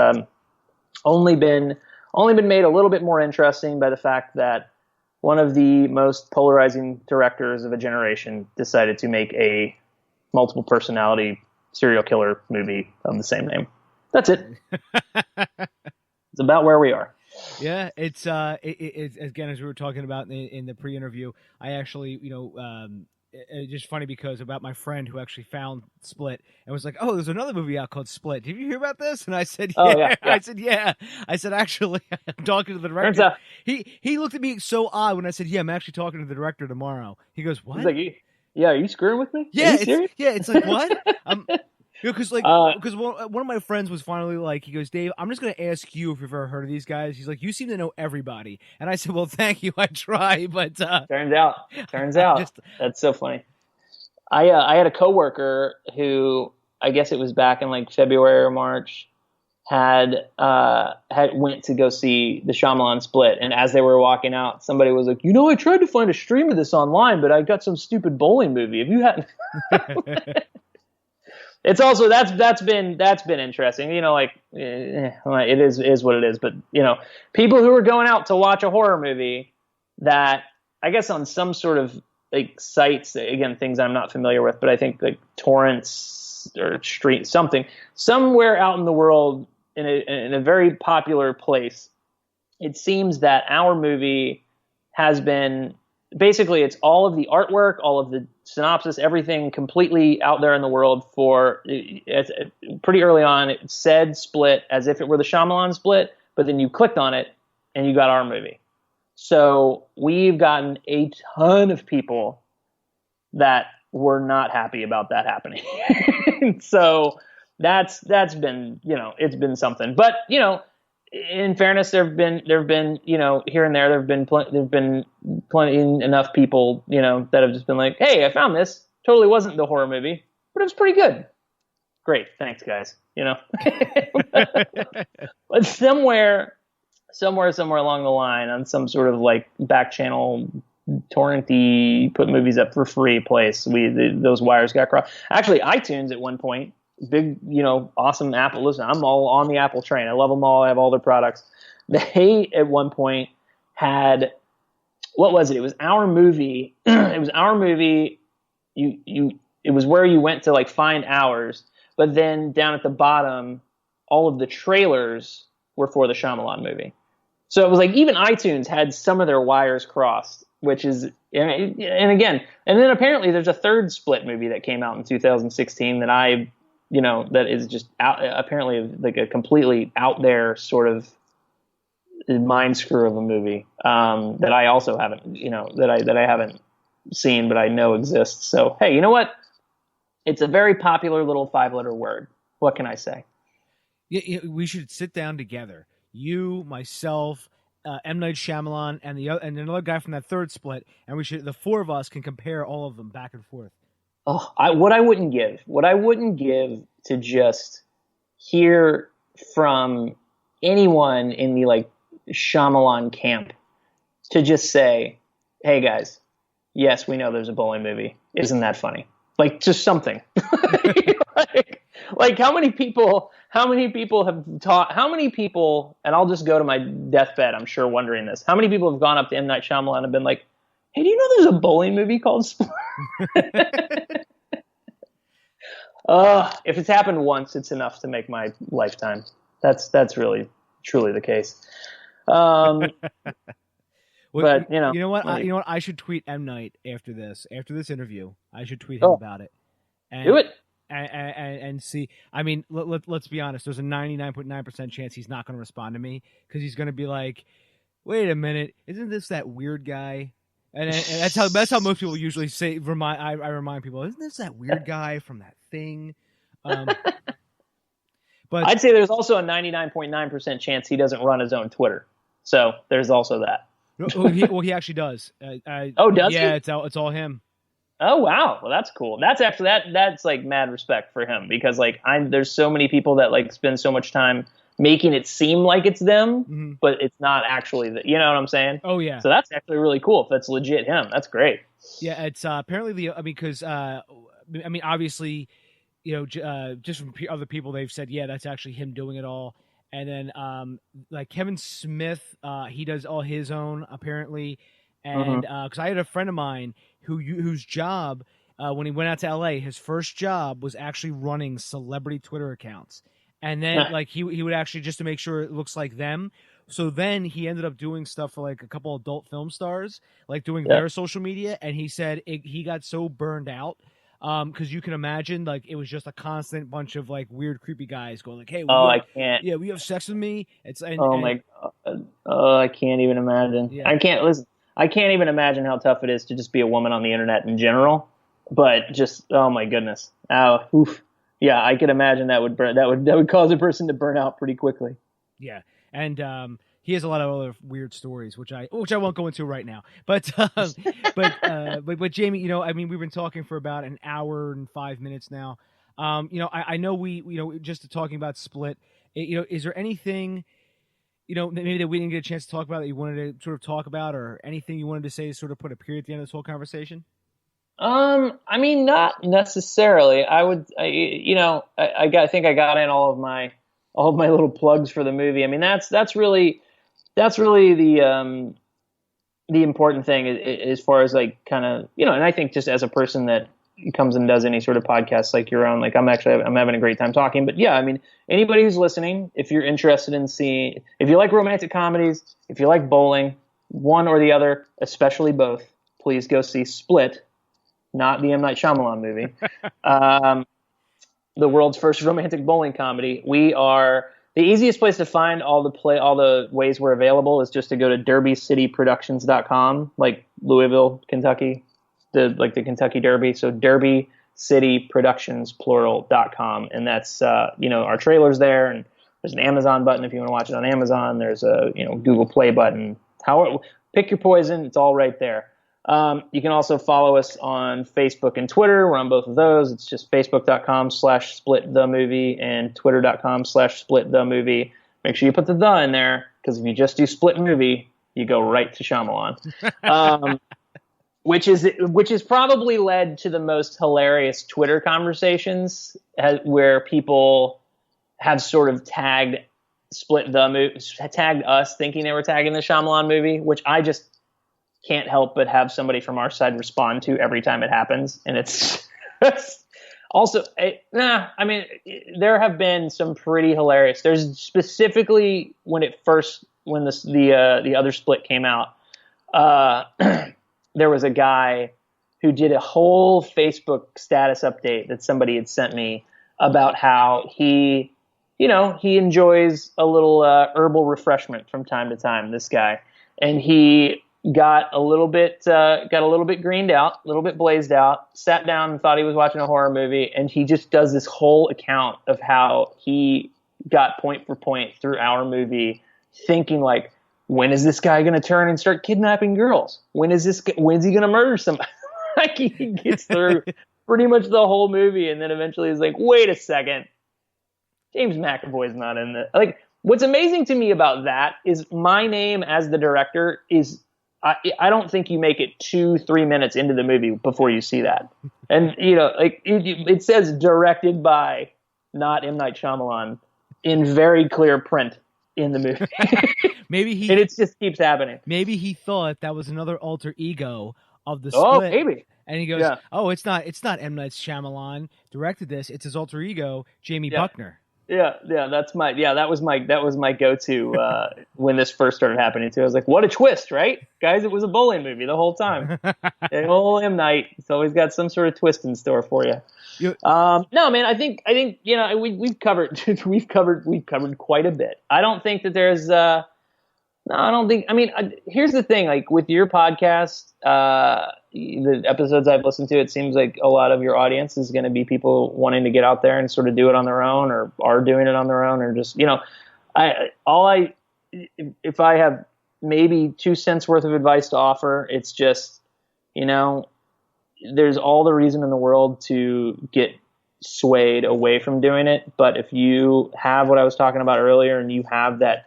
only been made a little bit more interesting by the fact that one of the most polarizing directors of a generation decided to make a multiple personality serial killer movie of the same name. That's it. It's about where we are. Yeah, it's again, as we were talking about in the pre-interview, I actually, it's just funny because about my friend who actually found Split and was like, "Oh, there's another movie out called Split. Did you hear about this?" And I said, "Yeah." Oh, yeah. I said, "Yeah." I said, "Actually, I'm talking to the director." He looked at me so odd when I said, "Yeah, I'm actually talking to the director tomorrow." He goes, "What?" He's like, "Yeah, are you screwing with me? Yeah, are you serious?" it's like what? Because one of my friends was finally like, he goes, "Dave, I'm just going to ask you if you've ever heard of these guys." He's like, "You seem to know everybody." And I said, "Well, thank you. I try." But turns out that's so funny. I had a coworker who, I guess it was back in like February or March, had went to go see the Shyamalan Split, and as they were walking out, somebody was like, "I tried to find a stream of this online, but I got some stupid bowling movie. Have you had?" It's also that's been interesting. It is what it is. But people who are going out to watch a horror movie that, I guess, on some sort of like sites, again, things I'm not familiar with, but I think like torrents or street somewhere out in the world in a very popular place, it seems that our movie has been basically, it's all of the artwork, all of the synopsis, everything completely out there in the world for pretty early on. It said Split as if it were the Shyamalan Split, but then you clicked on it and you got our movie. So we've gotten a ton of people that were not happy about that happening. So that's been, it's been something. But, in fairness, there've been here and there there've been plenty enough people that have just been like, "Hey, I found this. Totally wasn't the horror movie, but it was pretty good." Great, thanks, guys. But somewhere along the line, on some sort of like back channel torrenty put movies up for free place, those wires got crossed. Actually, iTunes at one point. Big, awesome Apple. Listen, I'm all on the Apple train. I love them all. I have all their products. They, at one point, had, what was it? It was our movie. It was our movie. It was where you went to like find ours, but then down at the bottom, all of the trailers were for the Shyamalan movie. So it was like even iTunes had some of their wires crossed, which is, and then apparently there's a third Split movie that came out in 2016 that that is just apparently like a completely out there sort of mind screw of a movie that I also haven't, that I haven't seen, but I know exists. So, hey, you know what? It's a very popular little 5-letter word. What can I say? Yeah, we should sit down together. You, myself, M. Night Shyamalan, and another guy from that third Split, and the 4 of us can compare all of them back and forth. Oh, what I wouldn't give to just hear from anyone in the like Shyamalan camp to just say, "Hey guys, yes, we know there's a bowling movie. Isn't that funny? Like, just something. like how many people have taught, how many people, and I'll just go to my deathbed, I'm sure, wondering this. How many people have gone up to M. Night Shyamalan and been like, hey, do you know there's a bowling movie called Split? If it's happened once, it's enough to make my lifetime. That's really, truly the case. Well, but you know what? like, You know what? I should tweet M. Night after this interview. I should tweet him about it. And, do it. And see. I mean, let's be honest. There's a 99.9% chance he's not going to respond to me because he's going to be like, "Wait a minute, isn't this that weird guy?" And that's how most people usually say. I remind people, "Isn't this that weird guy from that thing?" But I'd say there's also a 99.9% chance he doesn't run his own Twitter. So there's also that. he actually does. Does he? Yeah, it's all him. Oh wow, well that's cool. That's actually that's like mad respect for him, because like there's so many people that like spend so much time making it seem like it's them, but it's not actually you know what I'm saying? Oh yeah. So that's actually really cool. If that's legit him, that's great. Yeah, it's apparently because obviously, just from other people, they've said, yeah, that's actually him doing it all. And then like Kevin Smith, he does all his own apparently. And because I had a friend of mine whose job when he went out to LA, his first job was actually running celebrity Twitter accounts. And then like he would actually, just to make sure it looks like them. So then he ended up doing stuff for like a couple adult film stars, like doing their social media. And he said he got so burned out because you can imagine, like, it was just a constant bunch of like weird, creepy guys going like, "Hey, I can't. Yeah, we have sex with me." It's my God. I can't even imagine. Yeah. I can't even imagine how tough it is to just be a woman on the internet in general. But just, oh my goodness. Oof. Yeah, I could imagine that would cause a person to burn out pretty quickly. Yeah, and he has a lot of other weird stories, which I won't go into right now. But but Jamie, we've been talking for about an hour and 5 minutes now. I know we just talking about Split. Is there anything maybe that we didn't get a chance to talk about that you wanted to sort of talk about, or anything you wanted to say to sort of put a period at the end of this whole conversation? Not necessarily. I think I got in all of my little plugs for the movie. I mean, that's really the important thing as far as like kind of, and I think just as a person that comes and does any sort of podcast like your own, like I'm having a great time talking. But yeah, I mean, anybody who's listening, if you're interested in seeing, if you like romantic comedies, if you like bowling, one or the other, especially both, please go see Split. Not the M. Night Shyamalan movie. The world's first romantic bowling comedy. We are the easiest place to find all the ways we're available is just to go to derbycityproductions.com, like Louisville, Kentucky, the Kentucky Derby. So derbycityproductions.com, and that's our trailer's there, and there's an Amazon button if you want to watch it on Amazon. There's a Google Play button. Pick your poison. It's all right there. You can also follow us on Facebook and Twitter. We're on both of those. It's just facebook.com/splitthemovie and twitter.com/splitthemovie. Make sure you put the in there, because if you just do Split Movie, you go right to Shyamalan. Which is probably led to the most hilarious Twitter conversations where people have sort of tagged tagged us thinking they were tagging the Shyamalan movie, which I just can't help but have somebody from our side respond to every time it happens. And it's also, there have been some pretty hilarious. There's specifically when the other Split came out, there was a guy who did a whole Facebook status update that somebody had sent me about how he enjoys a little herbal refreshment from time to time, this guy. And he got a little bit greened out, a little bit blazed out, sat down and thought he was watching a horror movie, and he just does this whole account of how he got point for point through our movie, thinking like, when is this guy going to turn and start kidnapping girls? When's he going to murder somebody? Like, he gets through pretty much the whole movie, and then eventually he's like, wait a second, James McAvoy's not in this. Like, what's amazing to me about that is my name as the director is I don't think you make it 2-3 minutes into the movie before you see that. And, you know, like it says directed by not M. Night Shyamalan in very clear print in the movie. And it just keeps happening. Maybe he thought that was another alter ego of the Oh, Split. maybe. And he goes, Yeah. "Oh, it's not M. Night Shyamalan directed this. It's his alter ego, Jamie Buckner." Yeah, that was my go-to when this first started happening too. I was like, what a twist, right? Guys, it was a bowling movie the whole time. And old M. Night, it's always got some sort of twist in store for you. No, man, I think you know, we've covered quite a bit. I don't think that there's here's the thing, like with your podcast, the episodes I've listened to, it seems like a lot of your audience is going to be people wanting to get out there and sort of do it on their own, or are doing it on their own, or just, you know, if I have maybe 2 cents worth of advice to offer, it's just, you know, there's all the reason in the world to get swayed away from doing it. But if you have what I was talking about earlier, and you have that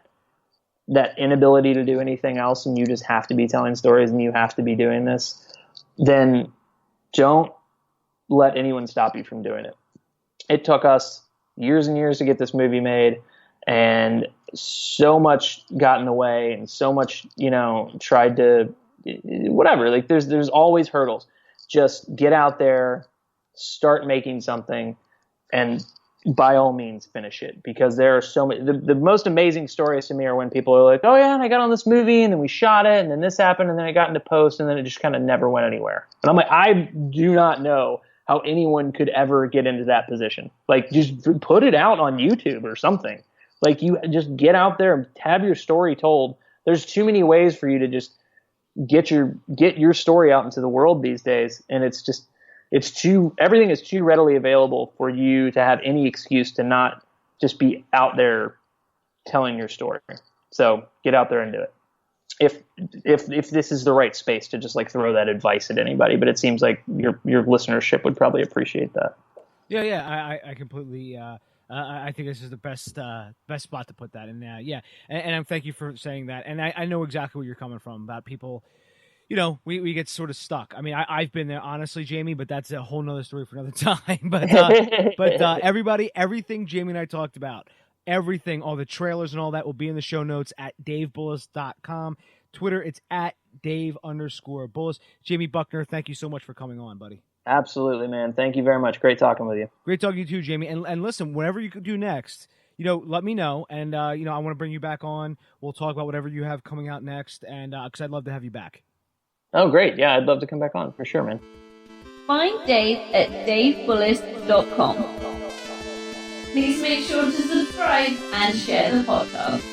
inability to do anything else, and you just have to be telling stories and you have to be doing this, then don't let anyone stop you from doing it. It took us years and years to get this movie made, and so much got in the way, and so much, you know, tried to, whatever, like there's always hurdles. Just get out there, start making something, and by all means finish it, because there are so many. The most amazing stories to me are when people are like, oh yeah, and I got on this movie and then we shot it and then this happened and then I got into post and then it just kind of never went anywhere. And I'm like, I do not know how anyone could ever get into that position. Like, just put it out on YouTube or something. Like, you just get out there and have your story told. There's too many ways for you to just get your story out into the world these days, and everything is too readily available for you to have any excuse to not just be out there telling your story. So get out there and do it. If this is the right space to just like throw that advice at anybody, but it seems like your listenership would probably appreciate that. Yeah, I completely. I think this is the best spot to put that in. And thank you for saying that. And I know exactly where you're coming from about people. You know, we get sort of stuck. I mean, I've been there, honestly, Jamie, but that's a whole nother story for another time. But everybody, everything Jamie and I talked about, everything, all the trailers and all that will be in the show notes at davebullis.com. Twitter, it's at Dave_Bullis. Jamie Buckner, thank you so much for coming on, buddy. Absolutely, man. Thank you very much. Great talking with you. Great talking to you too, Jamie. And listen, whatever you could do next, you know, let me know. And, you know, I want to bring you back on. We'll talk about whatever you have coming out next. And because I'd love to have you back. Oh, great. Yeah, I'd love to come back on for sure, man. Find Dave at davebullis.com. Please make sure to subscribe and share the podcast.